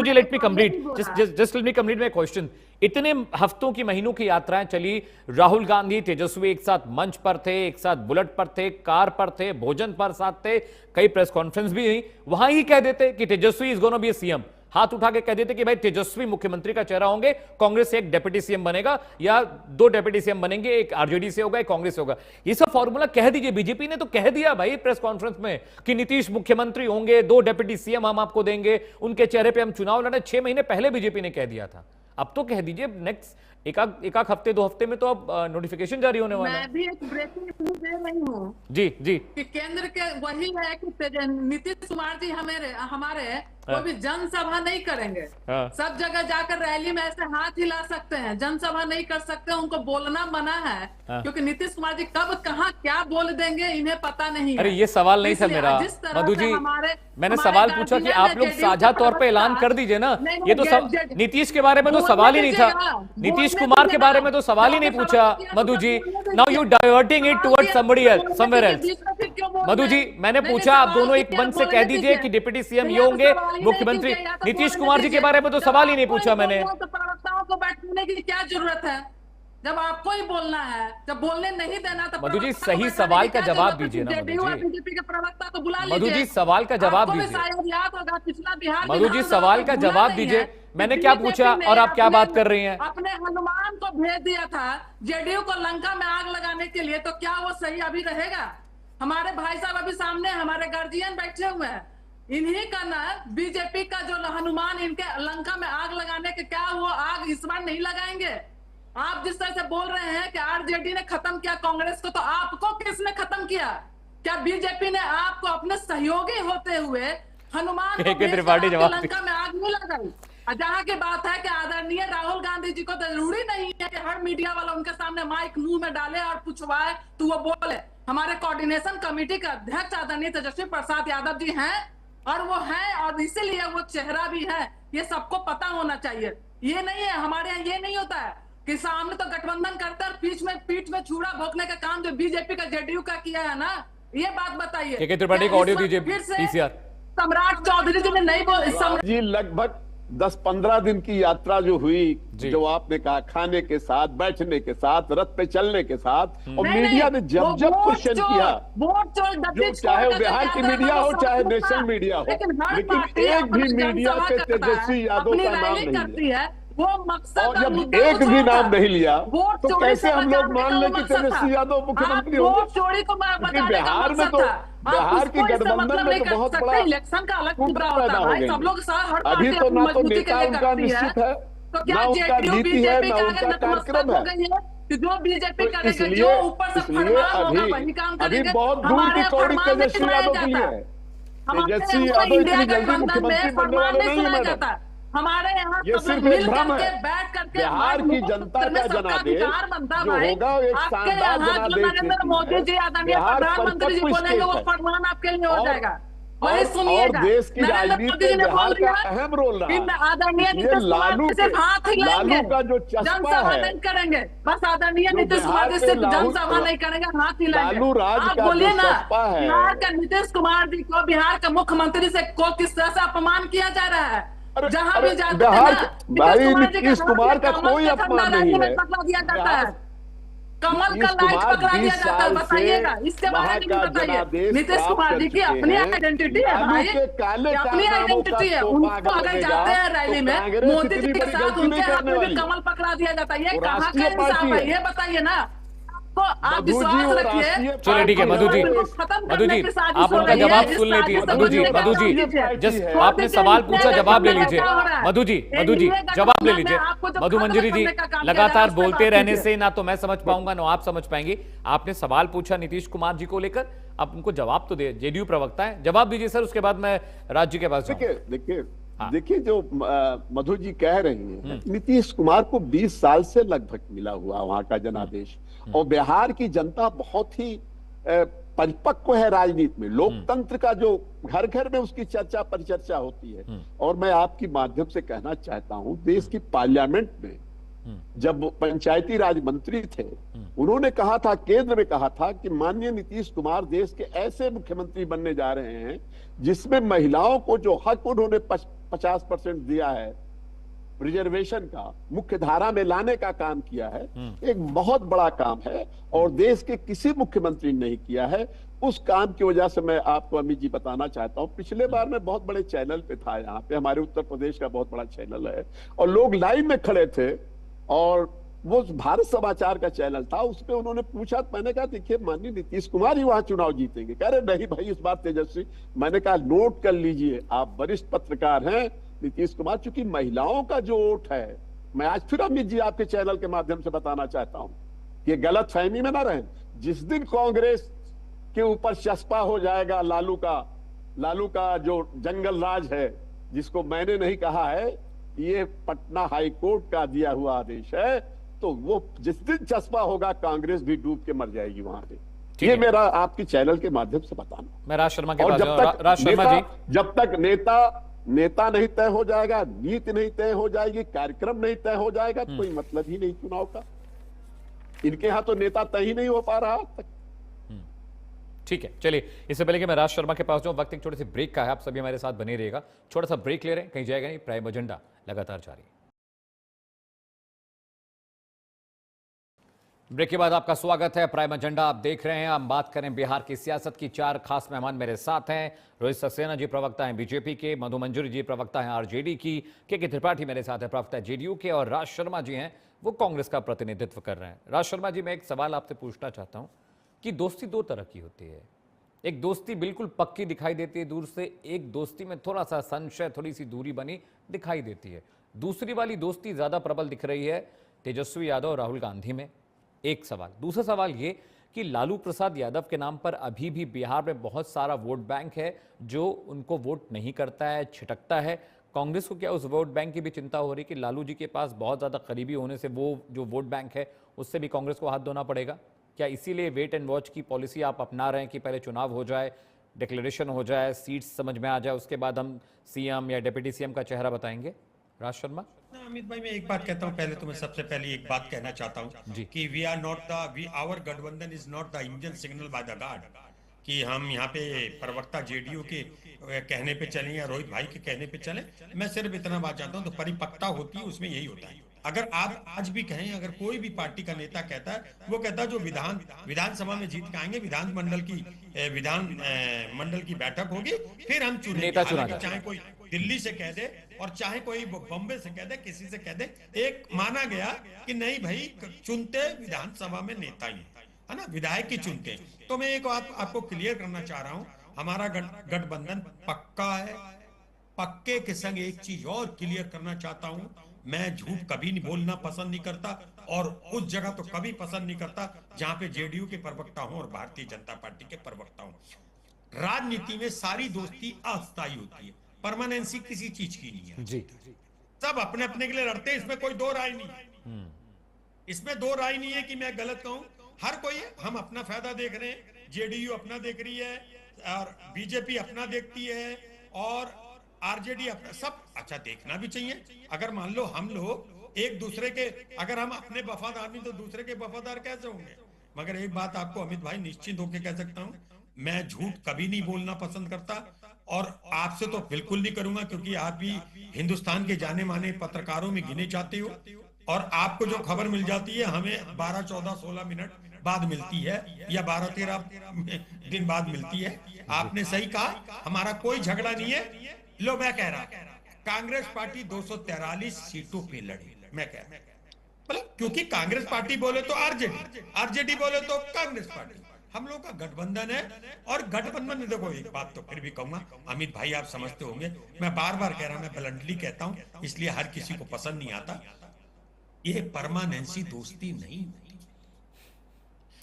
ji let me complete, just let me complete my question. इतने हफ्तों की, महीनों की यात्राएं चली, राहुल गांधी तेजस्वी एक साथ मंच पर थे, एक साथ बुलेट पर थे, कार पर थे, भोजन पर साथ थे, कई प्रेस कॉन्फ्रेंस भी हुई, वहां ही कह देते कि Tejashwi is gonna be a CM, हाथ उठा के कह देते कि भाई तेजस्वी मुख्यमंत्री का चेहरा होंगे, कांग्रेस से एक डेप्यूटी सीएम बनेगा या 2 डेप्यूटी सीएम बनेंगे, एक आरजेडी से होगा, एक कांग्रेस से होगा। ये सब फॉर्मूला कह दीजिए। बीजेपी ने तो कह दिया भाई प्रेस कॉन्फ्रेंस में कि नीतीश मुख्यमंत्री होंगे, 2 डेप्यूटी सीएम हम आपको देंगे, उनके चेहरे पे हम चुनाव लड़े। 6 महीने पहले बीजेपी ने कह दिया था, अब तो कह दीजिए नेक्स्ट एक हफ्ते 2 हफ्ते में तो अब नोटिफिकेशन जारी होने वाला है। मैं भी एक ब्रेकिंग न्यूज दे रही हूँ जी कि केंद्र के वही है कि नीतीश कुमार जी हमारे कोई भी जनसभा नहीं करेंगे। सब जगह जाकर रैली में ऐसे हाथ हिला सकते हैं, जनसभा नहीं कर सकते, उनको बोलना मना है, क्योंकि नीतीश कुमार जी कब कहाँ क्या बोल देंगे इन्हें पता नहीं। अरे ये सवाल नहीं था मेरा, मधु जी, मैंने सवाल पूछा कि आप लोग साझा तौर पे ऐलान कर दीजिए ना। ये तो नीतीश के बारे में तो सवाल ही नहीं था, नीतीश कुमार के बारे में तो सवाल ही नहीं पूछा। Madhu ji, now you diverting it towards somebody else, somewhere else. Madhu ji, मैंने पूछा, आप दोनों एक मंच से कह दीजिए कि डिप्टी सीएम ये होंगे, मुख्यमंत्री नीतीश कुमार जी के बारे में तो सवाल ही नहीं पूछा मैंने। प्रवक्ताओं को बैठने की क्या जरूरत है? जब आपको ही बोलना है, जब बोलने नहीं देना तो मधु जी, प्रवक्ता सही को सवाल बैठाने का क्या जवाब जरूरत है? दीजिए ना मधु जेडीयू और जी। बीजेपी के प्रवक्ता को बुला मधु लीजिए। जी, सवाल का जवाब आपको भी दीजिए। शायद याद होगा पिछला बिहार मधु जी, विधानसभा सवाल में का भूला जवाब नहीं दीजिए। है कि मैंने क्या बीजेपी पूछा ने और आप क्या अपने- बात कर रही हैं? अपने हनुमान को भेज दिया था जेडीयू को लंका में आग लगाने के लिए, तो क्या वो सही अभी रहेगा? हमारे भाई साहब अभी सामने हमारे गार्जियन बैठे हुए हैं, इन्हीं का ना बीजेपी का जो हनुमान इनके लंका में आग लगाने के, क्या वो आग इस बार नहीं लगाएंगे? आप जिस तरह से बोल रहे हैं कि आरजेडी ने खत्म किया कांग्रेस को, तो आपको किसने खत्म किया? क्या बीजेपी ने आपको अपने सहयोगी होते हुए हनुमान को के भेजकर त्रिपाठी आपके जवाब लंका में आग नहीं लगाई? और जहां की बात है कि आदरणीय राहुल गांधी जी को जरूरी नहीं है कि हर मीडिया वाला उनके सामने माइक मुंह में डाले और पूछवाए तो वो बोले। हमारे कोऑर्डिनेशन कमेटी के अध्यक्ष आदरणीय तेजस्वी प्रसाद यादव जी हैं, और वो हैं, और इसीलिए वो चेहरा भी है। ये सबको पता होना चाहिए। ये नहीं है, हमारे यहाँ ये नहीं होता है कि सामने तो गठबंधन करते और पीठ में छुरा भोंकने का काम जो बीजेपी का जेडीयू का किया है ना, ये बात बताइए। के त्रिपाठी को ऑडियो दीजिए पीसीआर। सम्राट चौधरी जी ने नहीं बोल जी लगभग 10-15 दिन की यात्रा जो हुई, जो आपने कहा खाने के साथ, बैठने के साथ, रथ पे चलने के साथ, और मीडिया ने जब क्वेश्चन किया, जो चाहे वो बिहार की मीडिया हो चाहे नेशनल मीडिया हो, लेकिन एक भी मीडिया पे तेजस्वी यादव का नाम नहीं लिया। वो मकसद और जब एक भी नाम नहीं लिया तो कैसे हम लोग मान लें कि तेजस्वी यादव मुख्यमंत्री होंगे? बिहार में तो बिहार की गठबंधन में तो बहुत बड़ा इलेक्शन का अलग टूटा पैदा हो गई। सब लोग अभी तो ना तो नेता उनका निश्चित है, ना उनका नीति है, ना उनका कार्यक्रम है। जो बीजेपी करेगा, इसलिए जो ऊपर से फरमान होगा वही काम अभी करेंगे। बहुत दूर की कौड़ी तेजस्वी यादव के लिए है। तेजस्वी यादव इतनी जल्दी मुख्यमंत्री बनने वाले नहीं है मैडम। हमारे यहाँ ये सब सिर्फ लोग एक मिल भ्रम करके है। बैठ करके बिहार की जनता का जनादेश जो होगा वो एक शानदार जनादेश नरेंद्र मोदी जी आदरणीय प्रधानमंत्री जी बोलेंगे वो फरमान आपके लिए हो जाएगा। वही सुनिएगा। और देश की राजनीति में बिहार का अहम रोल रहा है। आदरणीय इसलिए नीतीश कुमार लालू सिर्फ हाथ हिलाएंगे, का जो चस्पा जनसभा है, नहीं करेंगे। बस आदरणीय जो नीतीश कुमार जी बिहार सिर्फ पे जनसभा नहीं करेंगे, हाथ हिलाएंगे। लालू राज आप का बोलिए जो ना, चस्पा है, बिहार का नीतीश कुमार जी को बिहार के मुख्यमंत्री से को किस तरह से अपमान किया जा रहा है? जहां भी जाते बिहार हैं भाई नीतीश कुमार का कोई अपमान नहीं है। पकड़ा दिया जाता है, कमल का लाइट पकड़ा दिया जाता है। बताइएगा इसके बारे में बताइए। नीतीश कुमार जी की अपनी आइडेंटिटी है भाई, अपनी आइडेंटिटी है। उनको अगर जाते हैं रैली में मोदी जी के साथ, उनके हाथ में भी कमल पकड़ा दिया जाता है। ये कहाँ का इंसाफ है? ये बताइए ना। आप विश्वास रखिए। चलिए ठीक है मधु जी, मधु जी आप उनका जवाब सुन लेती है। मधु जी जस्ट आपने सवाल पूछा, जवाब ले लीजिए। मधु जी जवाब ले लीजिए। मधु मंजरी जी, लगातार बोलते रहने से ना तो मैं समझ पाऊंगा ना आप समझ पाएंगी। आपने सवाल पूछा नीतीश कुमार जी को लेकर, आप उनको जवाब तो दे, जेडीयू प्रवक्ता है, जवाब दीजिए सर, उसके बाद मैं राज्य के पास जाऊंगा। देखिए जो मधु जी कह रही हैं, नीतीश कुमार को 20 साल से लगभग मिला हुआ वहां का जनादेश, और बिहार की जनता बहुत ही परिपक्व है राजनीति में। लोकतंत्र का जो घर घर में उसकी चर्चा परिचर्चा होती है। और मैं आपकी माध्यम से कहना चाहता हूं, देश की पार्लियामेंट में जब पंचायती राज मंत्री थे, उन्होंने कहा था, केंद्र में कहा था कि माननीय नीतीश कुमार देश के ऐसे मुख्यमंत्री बनने जा रहे हैं जिसमें महिलाओं को जो हक उन्होंने 50% दिया है रिजर्वेशन का, मुख्य धारा में लाने का काम किया है। एक बहुत बड़ा काम है और देश के किसी मुख्यमंत्री ने नहीं किया है। उस काम की वजह से मैं आपको अमित जी बताना चाहता हूं, पिछले बार मैं बहुत बड़े चैनल पे था, यहाँ पे हमारे उत्तर प्रदेश का बहुत बड़ा चैनल है, और लोग लाइन में खड़े थे और वो भारत समाचार का चैनल था, उसपे उन्होंने पूछा, मैंने कहा देखिए माननीय नीतीश कुमार ही वहां चुनाव जीतेंगे। कह रहे नहीं भाई इस बार तेजस्वी। मैंने कहा नोट कर लीजिए, आप वरिष्ठ पत्रकार हैं नीतीश कुमार, चूंकि महिलाओं का जो वोट है, मैं आज फिर अमित जी आपके चैनल के माध्यम से बताना चाहता हूं, ये गलत फहमी में ना रहे। जिस दिन कांग्रेस के ऊपर चस्पा हो जाएगा लालू का जो जंगल राज है, जिसको मैंने नहीं कहा है, ये पटना हाई कोर्ट का दिया हुआ आदेश है, तो वो जिस दिन चस्पा होगा कांग्रेस भी डूब के मर जाएगी वहां पे। ये मेरा आपके चैनल के माध्यम से बताना। मैं राज शर्मा के और पास जब तक नेता नहीं तय हो जाएगा, नीति नहीं तय हो जाएगी, कार्यक्रम नहीं तय हो जाएगा, तो कोई मतलब ही नहीं चुनाव का। इनके यहां तो नेता तय ही नहीं हो पा रहा तक। ठीक है, चलिए इससे पहले कि मैं राज शर्मा के पास जाऊं, वक्त एक छोटे से ब्रेक का है, आप सभी हमारे साथ बने रहिएगा। छोटा सा ब्रेक ले रहे हैं, कहीं जाएगा नहीं, प्राइम एजेंडा लगातार जारी है। ब्रेक के बाद आपका स्वागत है। प्राइम एजेंडा आप देख रहे हैं। हम बात करें बिहार की सियासत की। 4 खास मेहमान मेरे साथ हैं। रोहित सक्सेना जी प्रवक्ता हैं बीजेपी के, मधु मंजरी जी प्रवक्ता हैं आरजेडी की, के त्रिपाठी मेरे साथ है प्रवक्ता जेडीयू के, और राज शर्मा जी हैं वो कांग्रेस का प्रतिनिधित्व कर रहे हैं। राज शर्मा जी, मैं एक सवाल आपसे पूछना चाहता हूं कि दोस्ती 2 तरह की होती है। एक दोस्ती बिल्कुल पक्की दिखाई देती है दूर से, एक दोस्ती में थोड़ा सा संशय, थोड़ी सी दूरी बनी दिखाई देती है। दूसरी वाली दोस्ती ज्यादा प्रबल दिख रही है तेजस्वी यादव और राहुल गांधी में। एक सवाल। दूसरा सवाल ये कि लालू प्रसाद यादव के नाम पर अभी भी बिहार में बहुत सारा वोट बैंक है जो उनको वोट नहीं करता है, छिटकता है। कांग्रेस को क्या उस वोट बैंक की भी चिंता हो रही कि लालू जी के पास बहुत ज्यादा करीबी होने से वो जो वोट बैंक है उससे भी कांग्रेस को हाथ धोना पड़ेगा? क्या इसीलिए वेट एंड वॉच की पॉलिसी आप अपना रहे हैं कि पहले चुनाव हो जाए, डिक्लेरेशन हो जाए, सीट्स समझ में आ जाए, उसके बाद हम सीएम या डिप्टी सीएम का चेहरा बताएंगे? राज शर्मा। अमित भाई, मैं एक बात कहता हूं। पहले तो मैं सबसे पहले एक बात कहना चाहता हूं कि we are not the our गठबंधन is not the Indian signal by the God, कि हम यहाँ पे प्रवक्ता जेडीयू के कहने पे चलें या रोहित भाई के कहने पे चलें। मैं सिर्फ इतना बात चाहता हूँ, तो परिपक्वता होती है उसमें, यही होता है। अगर आप आज भी कहें, अगर कोई भी पार्टी का नेता कहता है, वो कहता है जो विधानसभा में जीत के आएंगे, विधान मंडल की बैठक होगी, फिर हम नेता चुना चुनेंगे। चाहे कोई दिल्ली से कह दे और चाहे कोई बॉम्बे से कह दे, किसी से कह दे, एक माना गया कि नहीं भाई, चुनते विधानसभा में नेता ही है ना, विधायक ही चुनते हैं। तो मैं एक बात आपको क्लियर करना चाह रहा हूं, हमारा गठबंधन पक्का है। पक्के के संग एक चीज और क्लियर करना चाहता हूं, मैं झूठ कभी नहीं बोलना पसंद नहीं करता, और उस जगह तो कभी पसंद नहीं करता जहां पे जेडीयू के प्रवक्ता हो और भारतीय जनता पार्टी के प्रवक्ता हो। राजनीति में सारी दोस्ती अस्थायी होती है, परमानेंसी किसी चीज की नहीं है जी। सब अपने अपने के लिए लड़ते हैं, इसमें कोई दो राय नहीं है। इसमें दो राय नहीं है कि मैं गलत कहूं। हर कोई, हम अपना फायदा देख रहे हैं, जेडीयू अपना देख रही है, और बीजेपी अपना देखती है, और आरजेडी अपना, सब अच्छा देखना भी चाहिए। अगर मान लो हम लोग एक दूसरे के, अगर हम अपने वफादार नहीं तो दूसरे के वफादार कैसे होंगे? मगर एक बात आपको अमित भाई निश्चित होकर कह सकता हूं, मैं झूठ कभी नहीं बोलना पसंद करता, और आपसे तो बिल्कुल नहीं करूंगा, क्योंकि आप भी हिंदुस्तान के जाने माने पत्रकारों में गिने जाते हो, और आपको जो खबर मिल जाती है हमें 12, 14, 16 मिनट बाद मिलती है, या 12, 13 दिन बाद मिलती है। आपने सही कहा, हमारा कोई झगड़ा नहीं है। लो, मैं कह रहा कांग्रेस पार्टी 243 सीटों पे लड़ी, मैं कह रहा, मतलब क्योंकि कांग्रेस पार्टी बोले तो आरजेडी बोले तो कांग्रेस पार्टी, हम लोग का गठबंधन है। और गठबंधन में देखो, एक बात तो फिर भी कहूंगा, अमित भाई आप समझते होंगे, मैं बार बार कह रहा, मैं ब्लंटली कहता हूं, इसलिए हर किसी को पसंद नहीं आता, ये परमानेंसी दोस्ती नहीं होती।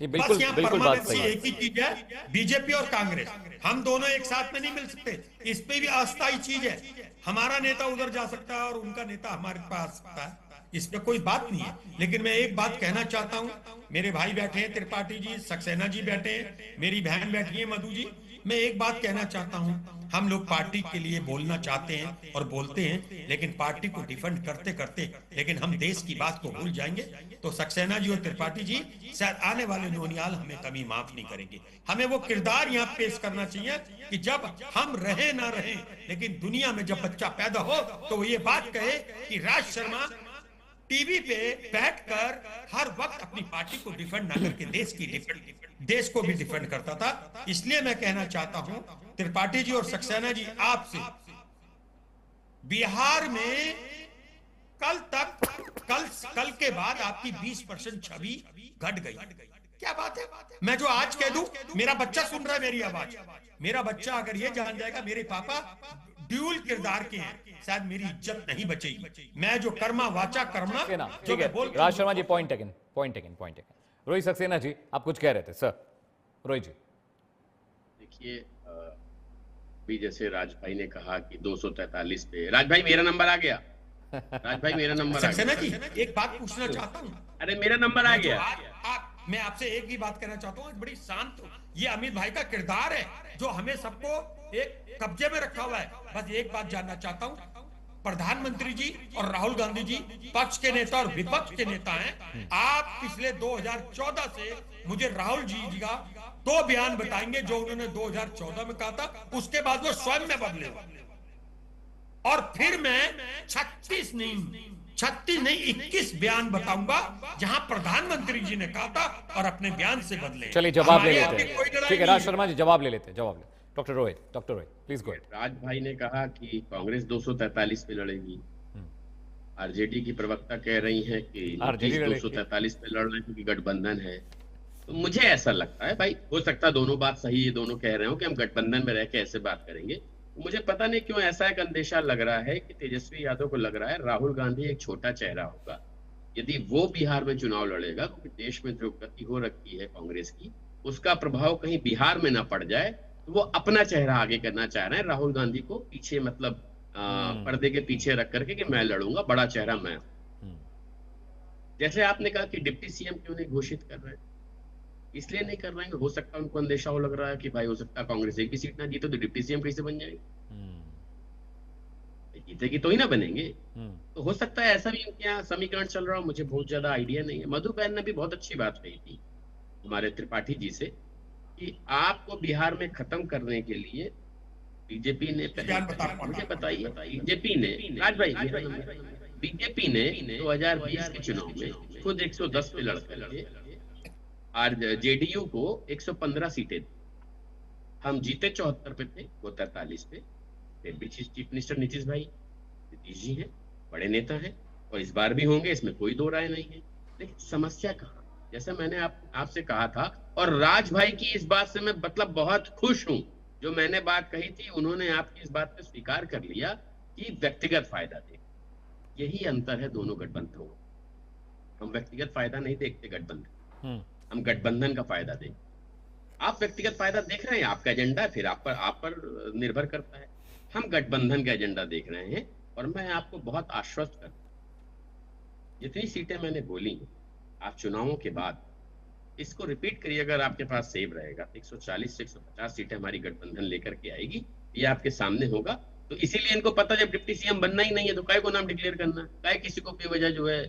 बिल्कुल, बस यहाँ परमानेंसी एक ही चीज है, बीजेपी और कांग्रेस, हम दोनों एक साथ में नहीं मिल सकते। इस पे भी अस्थायी चीज है, हमारा नेता उधर जा सकता है और उनका नेता हमारे पास आ सकता है, इस पे कोई बात नहीं है। लेकिन मैं एक बात कहना चाहता हूं, मेरे भाई बैठे हैं त्रिपाठी जी, सक्सेना जी बैठे हैं, मेरी बहन बैठी है मधु जी, मैं एक बात कहना चाहता हूं, हम लोग पार्टी के लिए बोलना चाहते हैं और बोलते हैं, लेकिन पार्टी को डिफेंड करते करते लेकिन हम देश की बात को भूल जाएंगे। तो सक्सेना जी और त्रिपाठी जी, शायद आने वाले नोनियाल हमें कभी माफ नहीं करेंगे। हमें वो किरदार यहाँ पेश करना चाहिए कि जब हम रहे ना रहे, लेकिन दुनिया में जब बच्चा पैदा हो तो वो ये बात कहे कि राज शर्मा टीवी पे बैठकर हर वक्त अपनी पार्टी को डिफेंड ना करके देश को भी डिफेंड करता था। इसलिए मैं कहना चाहता हूं त्रिपाठी जी और सक्सेना जी, आपसे बिहार में कल के बाद आपकी 20% छवि घट गई। क्या बात है? मैं जो आज कह दूं, मेरा बच्चा सुन रहा है मेरी आवाज, मेरा बच्चा अगर ये जान जाएगा मेरे पापा ड्यूल किरदार के हैं, शायद मेरी इज्जत नहीं बचेगी। मैं जो कर्मा वाचा कर्मा, ठीक है। Raj Sharma ji, point taken. रोहित सक्सेना जी, आप कुछ कह रहे थे सर। रोहित जी, देखिए, अभी जैसे राज भाई ने कहा कि 243 पे, राज भाई मेरा नंबर आ गया, राज भाई मेरा नंबर आ गया। सक्सेना जी, एक बात पूछना चाहता हूँ। अरे मेरा नंबर आ गया। मैं आपसे एक ही बात कहना चाहता हूँ, बड़ी शांत, ये अमित भाई का किरदार है जो हमें सबको एक कब्जे में रखा हुआ है। बस एक बात जानना चाहता हूँ, प्रधानमंत्री जी और राहुल गांधी जी पक्ष के नेता और विपक्ष के नेता हैं। आप पिछले 2014 से मुझे राहुल जी का 2 बयान बताएंगे जो उन्होंने 2014 में कहा था, उसके बाद वो स्वयं में बदले, और फिर मैं 36 नहीं 36 नहीं 21 बयान बताऊंगा जहां प्रधानमंत्री जी ने कहा था और अपने बयान से बदले। चलिए जवाब ले हमारे लेते आगे कोई हैं। लड़ाई ठीक है नहीं राज शर्मा जी जवाब ले लेते हैं, जवाब ले। Doctor Rohit please go ahead. Raj भाई ने कहा कि कांग्रेस 243 पे लड़ेगी, आरजेडी की प्रवक्ता कह रही है कि आरजेडी 243 पे लड़ रहे हैं क्योंकि गठबंधन है। तो मुझे ऐसा लगता है भाई, हो सकता है दोनों बात सही है, दोनों कह रहे हो कि हम गठबंधन में रह के ऐसे बात करेंगे। तो मुझे पता नहीं क्यों ऐसा एक अंदेशा लग रहा है कि तेजस्वी यादव को लग रहा है राहुल गांधी एक छोटा चेहरा होगा। यदि वो बिहार में चुनाव लड़ेगा, क्योंकि देश में जो गति हो रखी है कांग्रेस की, उसका प्रभाव कहीं बिहार में ना पड़ जाए, तो वो अपना चेहरा आगे करना चाह रहे हैं, राहुल गांधी को पीछे मतलब पर्दे के पीछे रख करके कि मैं लड़ूंगा, बड़ा चेहरा मैं। जैसे आपने कहा कि डिप्टी सीएम क्यों नहीं घोषित कर रहे हैं, इसलिए नहीं कर रहे हैं, हो सकता है उनको अंदेशा हो लग रहा है कि भाई हो सकता है कांग्रेस एक भी सीट ना जीते तो डिप्टी सीएम कैसे बन जाएंगे, जीतेगी तो ही ना बनेंगे। तो हो सकता है ऐसा भी इनके यहाँ समीकरण चल रहा हो, मुझे बहुत ज्यादा आइडिया नहीं है। मधु बहन ने भी बहुत अच्छी बात कही थी हमारे त्रिपाठी जी से कि आपको बिहार में खत्म करने के लिए बीजेपी ने मुझे बताइए, बीजेपी ने राज भाई बीजेपी ने 2020 के चुनाव में खुद 110 पे लड़ करके और जेडीयू को 115 सीटें दी। हम जीते 74 पे थे, वो 43 पे। फिर भी चीफ मिनिस्टर नीतीश भाई नीतीश जी हैं, बड़े नेता हैं और इस बार भी होंगे, इसमें कोई दो राय नहीं है। लेकिन समस्या कहाँ, जैसा मैंने आपसे कहा था, और राज भाई की इस बात से मैं मतलब बहुत खुश हूं, जो मैंने बात कही थी उन्होंने आपकी इस बात पे स्वीकार कर लिया कि व्यक्तिगत फायदा दे। यही अंतर है दोनों गठबंधनों में। हम व्यक्तिगत फायदा नहीं देखते गठबंधन, हम गठबंधन का फायदा दें। आप व्यक्तिगत फायदा देख रहे हैं, आपका एजेंडा फिर आप पर निर्भर करता है। हम गठबंधन का एजेंडा देख रहे हैं और मैं आपको बहुत आश्वस्त करता हूं, जितनी सीटें मैंने बोली आप चुनावों के बाद इसको रिपीट करिए, अगर आपके पास सेव रहेगा 140 से 150 सीटें हमारी गठबंधन लेकर के आएगी, ये आपके सामने होगा। तो इसीलिए इनको पता जब डिप्टी सीएम बनना ही नहीं है तो काय को नाम डिक्लेयर करना, काय किसी को बेवजह जो है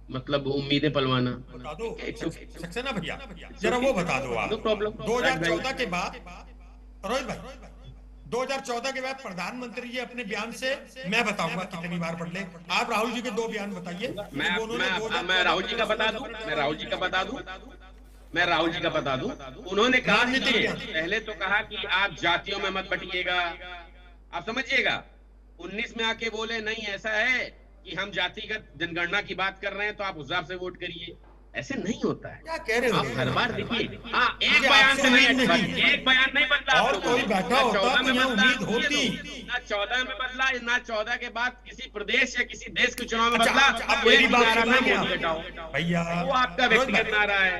मतलब उम्मीदें पलवाना। बता दो सक्सेना भैया, जरा वो बता दो आप। No problem. 2014 के बाद रोहित भाई 2014 के बाद प्रधानमंत्री जी अपने बयान से, मैं बताऊंगा कितनी बार पढ़ ले, आप राहुल जी के 2 बयान बताइए। मैं राहुल जी का बता दूं, मैं राहुल जी का बता दूं। उन्होंने कहा पहले तो कहा कि आप जातियों में मत बटिएगा, आप समझिएगा। 19 में आके बोले नहीं ऐसा है कि हम जातिगत जनगणना की बात कर रहे हैं तो आप उस हिसाब से वोट करिए। ऐसे नहीं होता है, क्या कह रहे हो आप हर बार देखिए। हाँ, एक बयान से नहीं, एक बयान नहीं बदला। और कोई बैठा होता तो मैं उम्मीद होती। ना 14 में बदला, ना 14 के बाद किसी प्रदेश या किसी देश के चुनाव में बदला। अब मेरी बात भैया, वो आपका व्यक्तिगत नारा है,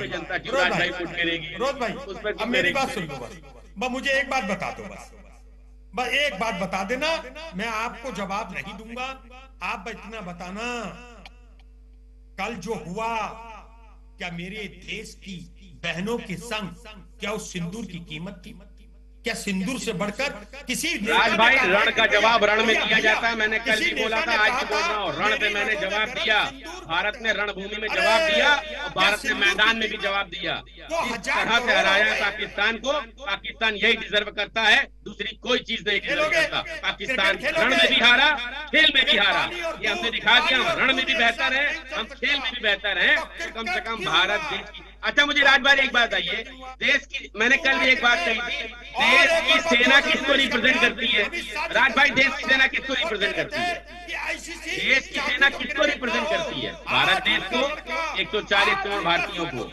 जनता की राजधानी वोट करेगी। रोज भाई अब मेरी बात सुन लो, बस मुझे एक बात बता दो, बस एक बात बता देना, मैं आपको जवाब नहीं दूंगा। आप इतना बताना, कल जो हुआ क्या मेरे देश की बहनों के संग क्या उस सिंदूर की कीमत थी? क्या सिंदूर से बढ़कर किसी राज भाई, रण का जवाब रण में दिया जाता है। मैंने कल भी बोला था, आज भी बोल रहा हूँ, रण पे मैंने जवाब दिया। भारत ने रणभूमि में जवाब दिया और भारत ने मैदान में भी जवाब दिया। इस तरह से हराया पाकिस्तान को। पाकिस्तान यही डिजर्व करता है, दूसरी कोई चीज नहीं डिजर्व करता। पाकिस्तान रण में भी हारा, खेल में भी हारा, ये हमने दिखा दिया। हम रण में भी बेहतर है, हम खेल में भी बेहतर है। कम से कम भारत देश की। अच्छा, मुझे राज भाई एक बात आइए, देश की, मैंने कल भी एक बात कही थी, देश की सेना किसको रिप्रेजेंट करती है? राज भाई, देश की सेना किसको रिप्रेजेंट करती है? देश की सेना किसको रिप्रेजेंट करती है? भारत देश को, 140 करोड़ भारतीयों को।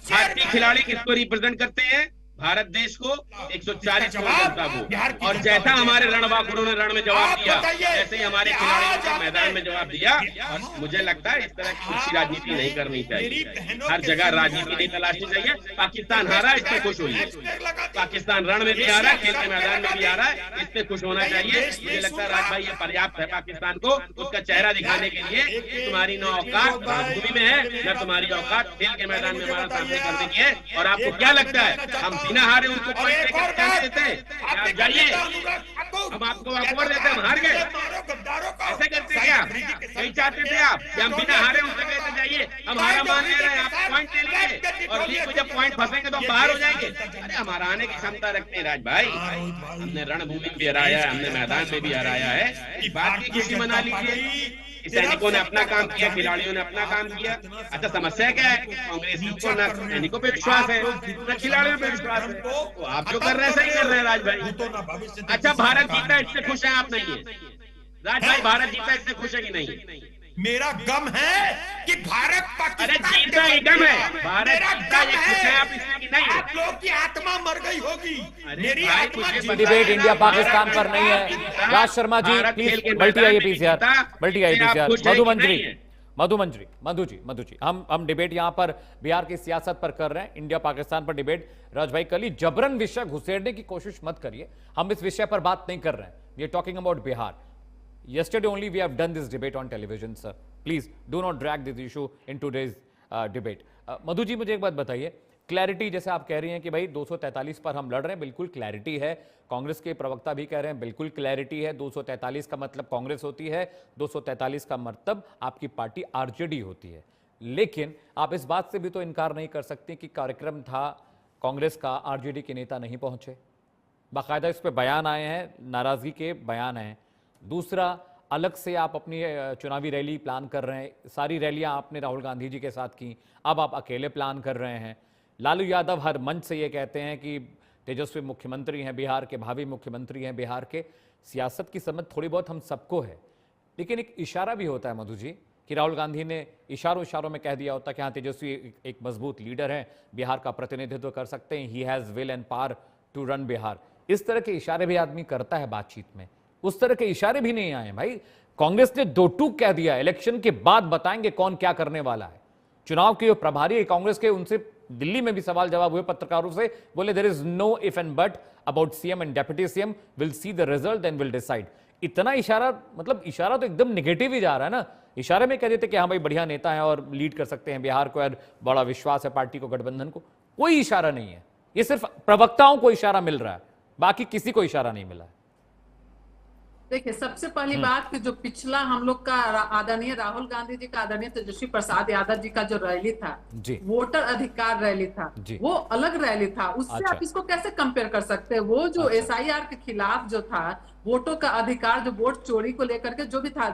भारतीय खिलाड़ी किसको रिप्रेजेंट करते हैं? भारत देश को, 140 करोड़ जनता को। और जैसा हमारे रणबांकुरों ने रण में जवाब दिया, जैसे ही हमारे खिलाड़ियों ने मैदान में जवाब दिया। मुझे लगता है इस तरह की कुछ राजनीति नहीं करनी चाहिए, हर जगह राजनीति नहीं तलाशनी चाहिए। पाकिस्तान हारा, इससे खुश होइए। पाकिस्तान रण में भी आ रहा है, खेल के मैदान में भी आ रहा है, इससे खुश होना चाहिए। मुझे लगता है राज भाई ये पर्याप्त है पाकिस्तान को उसका चेहरा दिखाने के लिए कि तुम्हारी न औकात रणभूमि में है, न तुम्हारी औकात खेल के मैदान में हमारा सामने करने की है। और आपको क्या लगता है हम बिना हारे उनको पॉइंट लेकर क्या देते हैं? आप जाइए, हम आपको अकबर देते हैं, हम हार गए, ऐसे करते क्या? यही चाहते थे आप कि हम बिना हारे उनसे कहते जाइए हम हारा मान ले रहे हैं, आप पॉइंट ले लीजिए और लीग में जब पॉइंट फंसेंगे तो हम बाहर हो जाएंगे। अरे हम हराने की क्षमता रखते हैं राज भाई, हमने रणभूमि में भी हराया है, हमने मैदान में भी हराया है। इस बात की खुशी मना लीजिए, कि सैनिकों ने अपना काम किया, खिलाड़ियों ने अपना काम किया। अच्छा, समस्या क्या है? कांग्रेसियों को ना सैनिकों पे विश्वास है ना खिलाड़ियों पे विश्वास है। तो आप जो कर रहे हैं सही कर रहे हैं राज भाई। अच्छा, भारत जीता इससे खुश है आप? नहीं है राज भाई, भारत जीता इससे खुश है कि नहीं? मेरा गम है कि भारत अरे पाकिस्तान जीता ही गम है, भारत मेरा जीता गम ये खुश है आप इसमें कि नहीं? आप लोगों की आत्मा मर गई होगी, अरे मेरी भाई, आत्मा मुझे जिंदा डिबेट है। इंडिया पाकिस्तान पर नहीं है। राज शर्मा जी भारत खेल प्लीज के मल्टी मैदान आइए में पीसीआर, जीता, मल्टी आइए इससे आप पीसीआर। खुश हैं मधु कि मंजरी, नहीं है? मधु जी, हम डिबेट यहां पर बिहार की सियासत पर कर रहे हैं, इंडिया पाकिस्तान पर डिबेट। राज भाई कल ही जबरन विषय घुसेड़ने की कोशिश मत करिए, हम इस विषय पर बात नहीं कर रहे हैं। We are talking about Bihar. Yesterday only we have done this debate on television, sir. Please do not drag this issue in today's debate. Madhu ji, मुझे एक बात बताइए, क्लैरिटी जैसे आप कह रही हैं कि भाई 243 पर हम लड़ रहे हैं, बिल्कुल क्लैरिटी है। कांग्रेस के प्रवक्ता भी कह रहे हैं बिल्कुल क्लैरिटी है। 243 का मतलब कांग्रेस होती है, 243 का मतलब आपकी पार्टी आरजेडी होती है। लेकिन आप इस बात से भी तो इनकार नहीं कर सकते कि कार्यक्रम था कांग्रेस का, आरजेडी के नेता नहीं पहुंचे। बाकायदा इस पर बयान आए हैं, नाराजगी के बयान हैं। दूसरा, अलग से आप अपनी चुनावी रैली प्लान कर रहे हैं, सारी रैलियां आपने राहुल गांधी जी के साथ की, अब आप अकेले प्लान कर रहे हैं। लालू यादव हर मंच से ये कहते हैं कि तेजस्वी मुख्यमंत्री हैं बिहार के, भावी मुख्यमंत्री हैं बिहार के। सियासत की समझ थोड़ी बहुत हम सबको है, लेकिन एक इशारा भी होता है मधु जी कि राहुल गांधी ने इशारों में कह दिया होता कि हाँ, तेजस्वी एक मजबूत लीडर है, बिहार का प्रतिनिधित्व कर सकते हैं, he has will and power to run Bihar. इस तरह के इशारे भी आदमी करता है बातचीत में, उस तरह के इशारे भी नहीं आए भाई। कांग्रेस ने दो टूक कह दिया, इलेक्शन के बाद बताएंगे कौन क्या करने वाला है। चुनाव के जो प्रभारी है कांग्रेस के, उनसे दिल्ली में भी सवाल जवाब हुए पत्रकारों से, बोले there is no if and but about CM and deputy CM, will see the result and will decide. इतना इशारा, मतलब इशारा तो एकदम निगेटिव ही जा रहा है ना। इशारे में कह देते कि हाँ भाई बढ़िया नेता है और लीड कर सकते हैं बिहार को, और बड़ा विश्वास है पार्टी को, गठबंधन को। कोई इशारा नहीं है, ये सिर्फ प्रवक्ताओं को इशारा मिल रहा है, बाकी किसी को इशारा नहीं मिला है। देखिए, सबसे पहली बात कि जो पिछला हम लोग का आदरणीय राहुल गांधी जी का, आदरणीय तेजस्वी प्रसाद यादव जी का जो रैली था, वोटर अधिकार रैली था, वो अलग रैली था। उससे अच्छा। आप इसको कैसे कंपेयर कर सकते हैं? वो जो एसआईआर के खिलाफ जो था, वोटों का अधिकार, जो वोट चोरी को लेकर के जो भी था,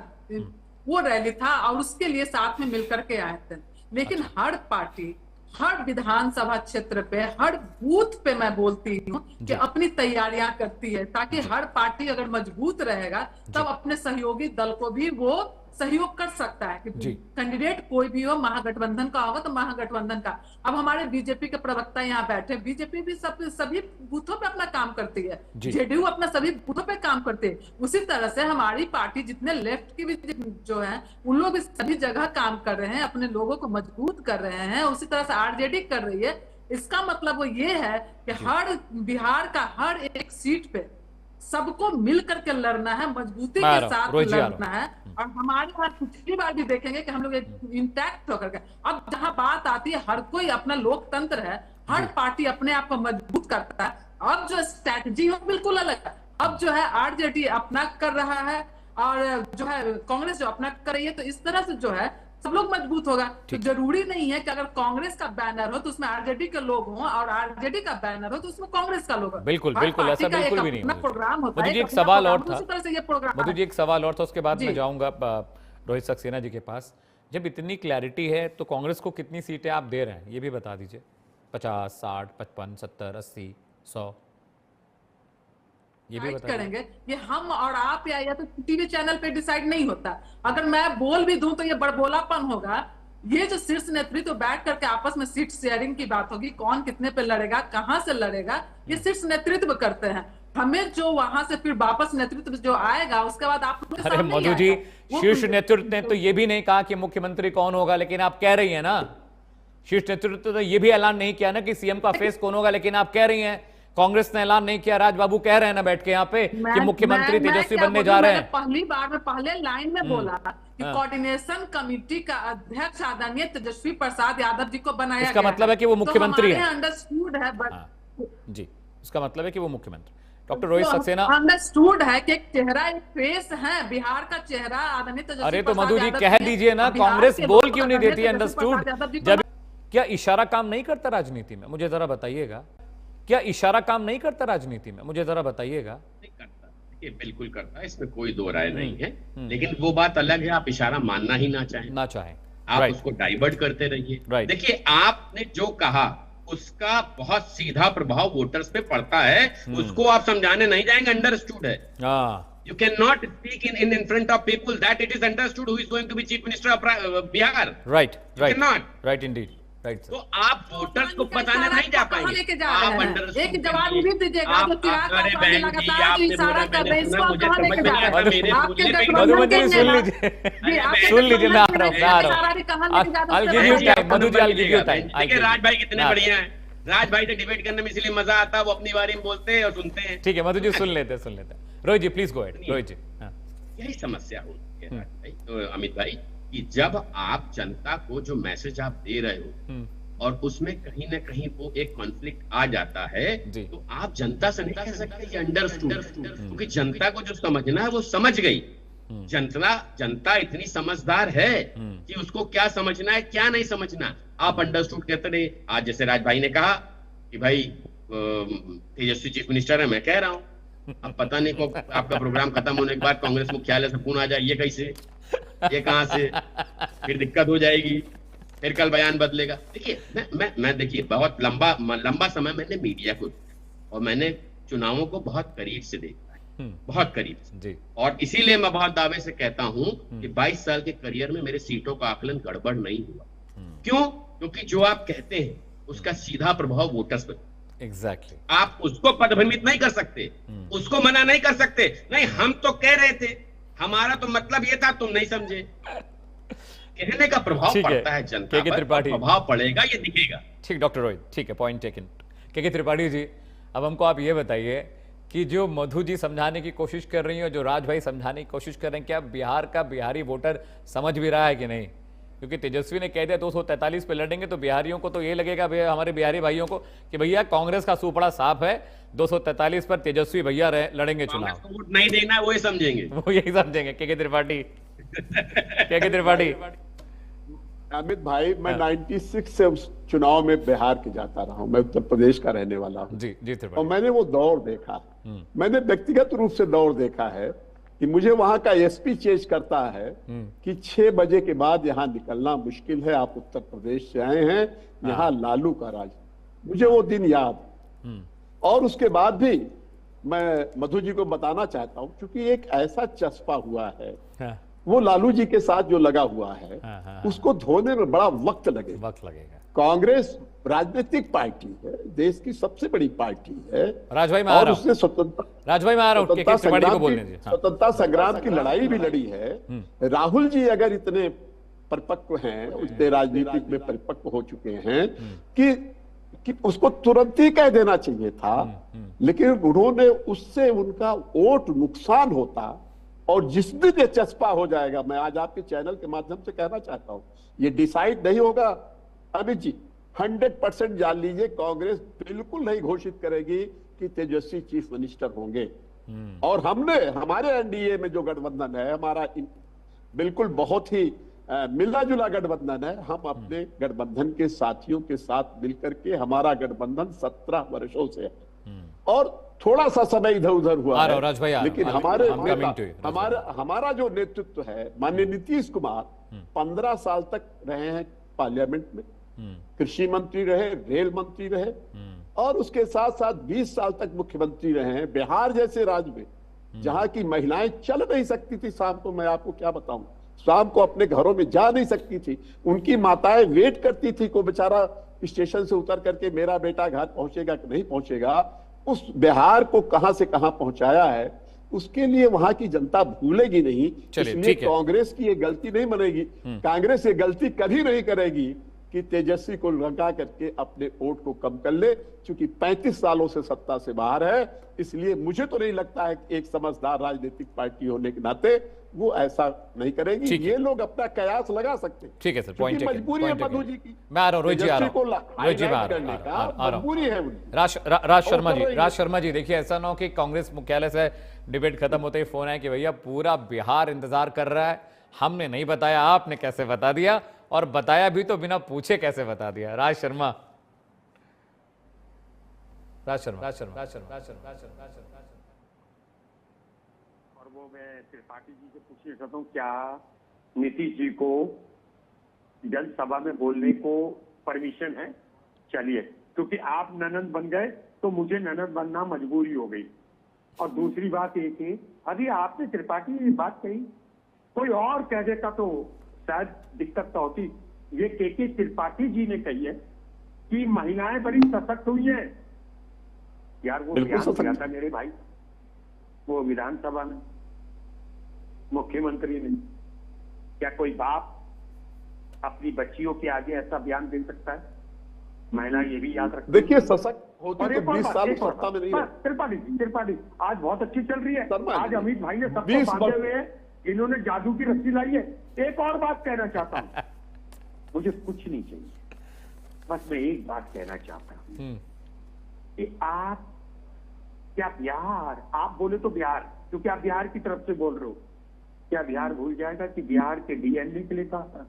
वो रैली था और उसके लिए साथ में मिलकर के आए थे। लेकिन हर पार्टी हर विधानसभा क्षेत्र पे, हर बूथ पे मैं बोलती हूँ कि अपनी तैयारियां करती है, ताकि हर पार्टी अगर मजबूत रहेगा तब अपने सहयोगी दल को भी वो सहयोग कर सकता है कि कैंडिडेट कोई भी हो, महागठबंधन का होगा तो महागठबंधन का। अब हमारे बीजेपी के प्रवक्ता यहाँ बैठे, बीजेपी भी सभी बूथों पे अपना काम करती है, जेडीयू अपना सभी बूथों पे काम करते हैं। उसी तरह से हमारी पार्टी जितने लेफ्ट की भी जो है, उन लोग सभी जगह काम कर रहे हैं, अपने लोगों को मजबूत कर रहे हैं। उसी तरह से आरजेडी कर रही है। इसका मतलब वो ये है कि हर बिहार का हर एक सीट पे सबको मिल करके लड़ना है, मजबूती के साथ लड़ना है। और हमारे पास पिछली बार भी देखेंगे कि हम लोग इंटैक्ट होकर के, अब जहां बात आती है, हर कोई अपना लोकतंत्र है, हर पार्टी अपने आप को मजबूत करता है। अब जो स्ट्रैटेजी है बिल्कुल अलग है। अब जो है आरजेडी अपना कर रहा है और जो है कांग्रेस जो अपना कर रही है, तो इस तरह से जो है सब लोग मजबूत होगा। तो जरूरी नहीं है कि अगर कांग्रेस का बैनर हो तो उसमें आरजेडी के लोग हों, और आरजेडी का बैनर हो तो उसमें कांग्रेस का लोग हो। बिल्कुल बिल्कुल, ऐसा बिल्कुल भी नहीं। प्रोग्राम होता है। मधु जी, एक सवाल और था, मधु जी एक सवाल और था, उसके बाद मैं जाऊंगा रोहित सक्सेना जी के पास। जब इतनी क्लैरिटी है तो कांग्रेस को कितनी सीटें आप दे रहे हैं, ये भी बता दीजिए। 50, 60, 55, 70, 80, 100, ये भी बता करेंगे। ये हम और आप या तो टीवी चैनल पे डिसाइड नहीं होता। अगर मैं बोल भी दूं तो ये बड़बोलापन होगा। ये जो शीर्ष नेतृत्व बैठ करके आपस में सीट शेयरिंग की बात होगी, कौन कितने पे लड़ेगा, कहां से लड़ेगा, ये शीर्ष नेतृत्व करते हैं। हमें जो वहां से फिर वापस नेतृत्व जो आएगा, उसके बाद आप। अरे मधु जी, शीर्ष नेतृत्व ने तो ये भी नहीं कहा कि मुख्यमंत्री कौन होगा, लेकिन आप कह रही है ना। शीर्ष नेतृत्व तो ये भी ऐलान नहीं किया ना कि सीएम का फेस कौन होगा, लेकिन आप कह रही हैं कांग्रेस ने ऐलान नहीं किया। राज बाबू कह रहे हैं ना बैठ के यहाँ पे कि मुख्यमंत्री तेजस्वी बनने जा रहे हैं। पहली बार में पहले लाइन में बोला कि कोऑर्डिनेशन कमेटी का अध्यक्ष आदरणीय तेजस्वी प्रसाद यादव जी को बनाया गया। इसका मतलब है कि वो मुख्यमंत्री है। अंडरस्टूड है जी, इसका मतलब है कि वो मुख्यमंत्री। डॉक्टर रोहित सक्सेना, अंडरस्टूड है कि एक चेहरा, एक फेस है, बिहार का चेहरा आदरणीय तेजस्वी। अरे तो मधु जी कह दीजिए ना, कांग्रेस बोल क्यों नहीं देती अंडरस्टूड? जब क्या इशारा काम नहीं करता राजनीति में? मुझे जरा बताइएगा, क्या इशारा काम नहीं करता राजनीति में? मुझे जरा बताइएगा। ये बिल्कुल करता है, इसमें कोई दो राय नहीं है। लेकिन वो बात अलग है, आप इशारा मानना ही ना चाहें, आप राइट उसको डाइवर्ट करते रहिए। राइट देखिए, आपने जो कहा उसका बहुत सीधा प्रभाव वोटर्स पे पड़ता है, उसको आप समझाने नहीं जाएंगे, अंडरस्टूड है। You cannot speak in front of people that it is understood who is going to be chief minister of Bihar. Right right cannot. Right Indeed right तो आप वोटर्स को बताने नहीं जा कहाँ पाएंगे। लेके जा आप रहे हैं? understood एक जवाब करिए। भी दीजिएगा जो चिराग अरे पासवान बहन जी, लगातार जो आपने इशारा बोला, कर मैंने रहे हैं, इसको सुना, आप मुझे कहाँ समझ लेके में जा आया रहे था, हैं? मेरे आपके बोलने पे गठबंधन मधु के जी सुन नेता- लीजिए, जी, आपके सुन लीजिए, मैं आ गठबंधन रहा हूँ, के मैं आ नेता रहा हूँ। इशारा भी कहाँ लेके जा रहे हैं, I'll उससे give you बताइए। time, Madhu ji, I'll give you time. देखिए, राज भाई कितने हाँ। बढ़िया हैं। राज भाई से डिबेट करने में इसलिए मजा आता है, वो अपनी बारे में बोलते हैं और सुनते हैं। ठीक है मधु जी, सुन लेते हैं। Rohit ji please go ahead. Rohit जी हाँ। यही समस्या होती है राज भाई, तो अमित भाई, कि जब आप जनता को जो मैसेज आप दे रहे हो और उसमें कहीं ना कहीं वो एक कॉन्फ्लिक्ट आ जाता है, जी। तो आप जनता से नहीं कह सकते कि अंडरस्टूड, क्योंकि जनता को जो समझना है वो समझ गई। जनता इतनी समझदार है कि उसको क्या समझना है क्या नहीं समझना। आप अंडरस्टूड कहते रहे। आज जैसे राज भाई ने कहा कि भाई तेजस्वी चीफ मिनिस्टर है, मैं कह रहा हूं अब पता नहीं को आपका प्रोग्राम खत्म होने के बाद कांग्रेस मुख्यालय से फोन आ जाए, ये कैसे, ये कहां से, फिर दिक्कत हो जाएगी, फिर कल बयान बदलेगा। देखिए, मैं देखिए बहुत लंबा समय मैंने मीडिया को और मैंने चुनावों को बहुत करीब से देखा है, बहुत करीब से जी। और इसीलिए मैं बहुत दावे से कहता हूं कि 22 साल के करियर में मेरे सीटों का आकलन गड़बड़ नहीं हुआ। क्यों? क्योंकि जो आप कहते हैं उसका सीधा प्रभाव वोटर्स पर। एग्जैक्टली आप उसको पदभ्रमित नहीं कर सकते, उसको मना नहीं कर सकते। नहीं, हम तो कह रहे थे, हमारा तो मतलब ये था, तुम नहीं समझे। कहने का प्रभाव ठीक है। पड़ता है जनता के पर, त्रिपाठी। प्रभाव पड़ेगा, ये दिखेगा। ठीक डॉक्टर रोहित, ठीक है, पॉइंट टेकन। के त्रिपाठी जी, अब हमको आप ये बताइए कि जो मधु जी समझाने की कोशिश कर रही है और जो राज भाई समझाने की कोशिश कर रहे हैं, क्या बिहार का बिहारी वोटर समझ भी रहा है कि नहीं? क्योंकि तेजस्वी ने कह दिया 243 पे लड़ेंगे, तो बिहारियों को तो ये लगेगा, भैया हमारे बिहारी भाइयों को, कि भैया कांग्रेस का सुपड़ा साफ है, 243 पर तेजस्वी भैया लड़ेंगे कांग्रेस चुनाव। को वोट नहीं देना है, वो ही समझेंगे। वो यही समझेंगे। के त्रिपाठी के त्रिपाठी अमित भाई, मैं 96 से उस चुनाव में बिहार के जाता रहा हूं। मैं उत्तर प्रदेश का रहने वाला हूं जी जी और त्रिपाठी, मैंने वो दौर देखा। मैंने व्यक्तिगत रूप से दौर देखा है कि मुझे वहां का एसपी चेंज करता है कि 6 बजे के बाद यहां निकलना मुश्किल है, आप उत्तर प्रदेश से आए हैं, यहाँ लालू का राज। मुझे वो दिन याद। और उसके बाद भी मैं मधु जी को बताना चाहता हूं, क्योंकि एक ऐसा चस्पा हुआ है हाँ, वो लालू जी के साथ जो लगा हुआ है, हाँ, उसको धोने में बड़ा वक्त लगेगा। वक्त लगेगा। कांग्रेस राजनीतिक पार्टी है, देश की सबसे बड़ी पार्टी है राज भाई मैं आ और रहा हूं, उसने स्वतंत्रता राज भाई मैं आ रहा हूं, के त्रिपाठी को बोलने दीजिए। हाँ। स्वतंत्रता संग्राम की लड़ाई भी लड़ी है। राहुल जी अगर इतने परिपक्व हैं, उतने राजनीतिक में परिपक्व हो चुके हैं कि उसको तुरंत ही कह देना चाहिए था, लेकिन उन्होंने उससे उनका वोट नुकसान होता। और जिस दिन ये चस्पा हो जाएगा, मैं आज आपके चैनल के माध्यम से कहना चाहता हूं, ये डिसाइड नहीं होगा अमित जी, 100% जान लीजिए, कांग्रेस बिल्कुल नहीं घोषित करेगी कि तेजस्वी चीफ मिनिस्टर होंगे। और हमारे एनडीए में जो गठबंधन है हमारा, बिल्कुल बहुत ही मिला जुला गठबंधन है। हम अपने गठबंधन के साथियों के साथ मिलकर के, हमारा गठबंधन 17 वर्षों से है और थोड़ा सा समय इधर उधर हुआ है, राज भाई, लेकिन I'm हमारा जो नेतृत्व है, माननीय नीतीश कुमार 15 साल तक रहे हैं पार्लियामेंट में, कृषि मंत्री रहे, रेल मंत्री रहे और उसके साथ साथ 20 साल तक मुख्यमंत्री रहे हैं। बिहार जैसे राज्य में जहां की महिलाएं चल नहीं सकती थी शाम को, मैं आपको क्या बताऊं, शाम को अपने घरों में जा नहीं सकती थी, उनकी माताएं वेट करती थी को बेचारा स्टेशन से उतर करके मेरा बेटा घर पहुंचेगा कि नहीं पहुंचेगा। उस बिहार को कहां से कहां पहुंचाया है, उसके लिए वहां की जनता भूलेगी नहीं। इसलिए कांग्रेस की ये गलती नहीं बनेगी, कांग्रेस ये गलती कभी नहीं करेगी कि तेजस्वी को लगा करके अपने वोट को कम कर ले, क्योंकि 35 सालों से सत्ता से बाहर है। इसलिए मुझे तो नहीं लगता है कि एक समझदार राजनीतिक पार्टी होने के नाते वो ऐसा नहीं करेगी। ये लोग अपना कयास लगा सकते हैं। ठीक है सर, पॉइंट टेकन। मजबूरी है मधु जी की। मैं आ रहा हूं, रोहित जी आ रहा हूं, रोहित जी मजबूरी है उनकी। राज शर्मा जी, देखिए ऐसा ना हो कि कांग्रेस मुख्यालय से डिबेट खत्म होते ही फोन आए कि भैया पूरा बिहार इंतजार कर रहा है, हमने नहीं बताया, आपने कैसे बता दिया, और बताया भी तो बिना पूछे कैसे बता दिया। राज शर्मा तो मैं त्रिपाठी जी से पूछना चाहता हूँ, क्या नीतीश जी को जनसभा में बोलने को परमिशन है? चलिए, क्योंकि आप ननद बन गए तो मुझे ननद बनना मजबूरी हो गई। और दूसरी बात एक है, अभी आपने त्रिपाठी ये बात कही, कोई और कह देता तो शायद दिक्कत तो होती। ये के त्रिपाठी जी ने कही है कि महिलाएं बड़ी सशक्त हुई हैं। यार वो बिल्कुल बयान दिया सशक्त। था मेरे भाई, वो विधानसभा में मुख्यमंत्री ने। क्या कोई बाप अपनी बच्चियों के आगे ऐसा बयान दे सकता है? महिला ये भी याद रखें। देखिए, सशक्त होती और तो एक और 20 बात, साल एक और सत्ता में नहीं बात, है। त्रिपाठी आज बहुत अच्छी चल रही है। शर्मा आज जी, अमित भाई ने सबको 20 बांधे वर्ष- हुए हैं, इन्होंने जादू की रस्सी लाई है। एक और बात कहना चाहता हूँ, मुझे कुछ नहीं चाहिए, बस मैं एक बात कहना चाहता हूँ कि आप क्या बिहार, आप बोले तो बिहार, क्योंकि आप बिहार की तरफ से बोल रहे हो, क्या बिहार भूल जाएगा कि बिहार के डीएनए के लिए कहा था?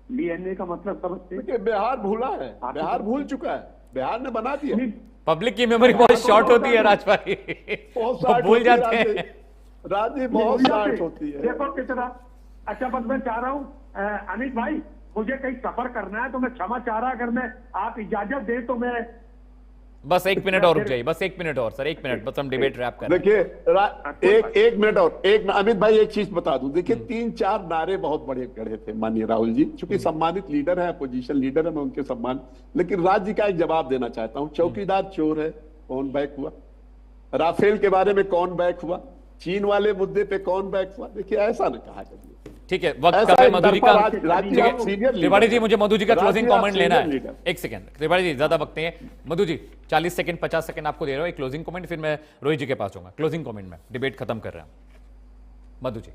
डीएनए का मतलब समझते हैं? देखिए, बिहार भूला है, बिहार भूल चुका है, बिहार ने बना दिया। पब्लिक की मेमोरी बहुत शॉर्ट होती है राज भाई, बहुत वो शार्ट भूल होती है जाते हैं। राजी बहुत शार्ट होती है। देखो कितना अच्छा। बस मैं चाह रहा हूँ अमित भाई, मुझे कहीं सफर करना है तो मैं क्षमा चाह रहा, अगर मैं आप इजाजत दे तो मैं बस 1 मिनट और रुक जाइए, बस 1 मिनट और सर, 1 मिनट, बस हम डिबेट रैप कर रहे हैं। देखिए, एक मिनट और, अमित भाई एक चीज बता दूं। देखिए, 3-4 नारे बहुत बड़े गढ़े थे माननीय राहुल जी, चूंकि सम्मानित लीडर है, अपोजिशन लीडर है, मैं उनके सम्मान, लेकिन राज्य जी का एक जवाब देना चाहता हूं। चौकीदार चोर है, कौन बैक हुआ? राफेल के बारे में कौन बैक हुआ? चीन वाले मुद्दे पे कौन बैक हुआ? देखिए, ऐसा न कहा करिए। ठीक है, वक्त ऐसा कम है एक मधु जी तरफा का। राज्य ठीक है, आप सीनियर लीडर त्रिपाठी जी, हैं। मुझे मधु जी का राज्य क्लोजिंग आप कमेंट लेना सीनियर है। लीडर। 1 सेकंड त्रिपाठी जी, ज्यादा वक्त नहीं है। मधु जी 40 सेकंड 50 सेकंड आपको दे रहा हूं, एक क्लोजिंग कमेंट, फिर मैं रोहित जी के पास जाऊंगा। क्लोजिंग कमेंट में डिबेट खत्म कर रहा हूं। मधु जी।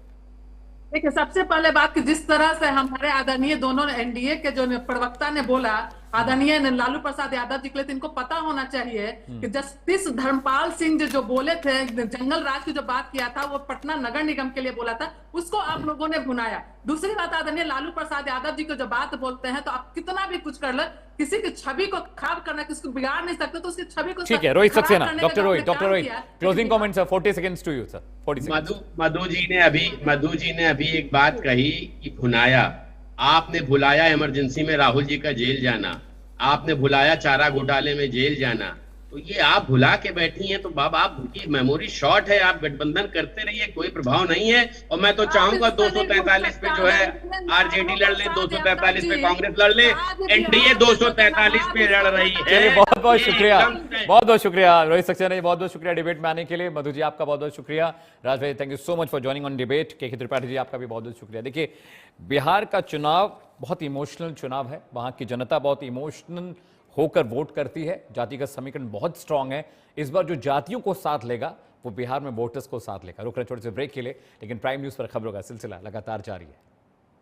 देखिए, सबसे पहले बात कि जिस तरह से हमारे आदरणीय दोनों एनडीए के जो प्रवक्ता ने बोला, आदरणीय लालू प्रसाद यादव जी के लिए, तो इनको पता होना चाहिए कि जस्टिस धर्मपाल सिंह जी जो बोले थे, जंगल राज की जो बात किया था, वो पटना नगर निगम के लिए बोला था, उसको आप लोगों ने भुनाया। दूसरी बात, आदरणीय लालू प्रसाद यादव जी को जो बात बोलते हैं, तो आप कितना भी कुछ कर ले, किसी की छवि को खराब करना, किसी को बिगाड़ नहीं सकते, तो उसकी छवि को ठीक है, रोहित खराब सक्सेना, करने का डॉक्टर जो रोहित, आपने डॉक्टर काम रोहित, किया, closing comment sir, 40 seconds to you sir, 40 seconds. Madhu ji ने अभी एक बात कही कि भुनाया, आपने भुलाया इमरजेंसी में राहुल जी का जेल जाना, आपने भुलाया चारा घोटाले में जेल जाना, तो ये आप भुला के बैठी हैं। तो बाबा, आपकी मेमोरी शॉर्ट है, आप गठबंधन करते रहिए, कोई प्रभाव नहीं है। और मैं तो चाहूंगा 243 पे जो है आरजेडी लड़ ले, 243 पे कांग्रेस लड़ ले, एनडीए 243 पे लड़ रही है। चलिए, बहुत बहुत शुक्रिया, बहुत बहुत शुक्रिया रोहित सक्सेना जी, बहुत बहुत शुक्रिया डिबेट में आने के लिए। मधु जी, आपका बहुत बहुत शुक्रिया। राज भाई, thank you so much for joining on debate. के त्रिपाठी जी, आपका भी बहुत बहुत शुक्रिया। देखिए, बिहार का चुनाव बहुत इमोशनल चुनाव है, वहां की जनता बहुत इमोशनल होकर वोट करती है, जातिगत समीकरण बहुत स्ट्रांग है। इस बार जो जातियों को साथ लेगा, वो बिहार में वोटर्स को साथ लेगा। रुक रहे छोटे से ब्रेक के लिए, लेकिन प्राइम न्यूज पर खबरों का सिलसिला लगातार जारी है।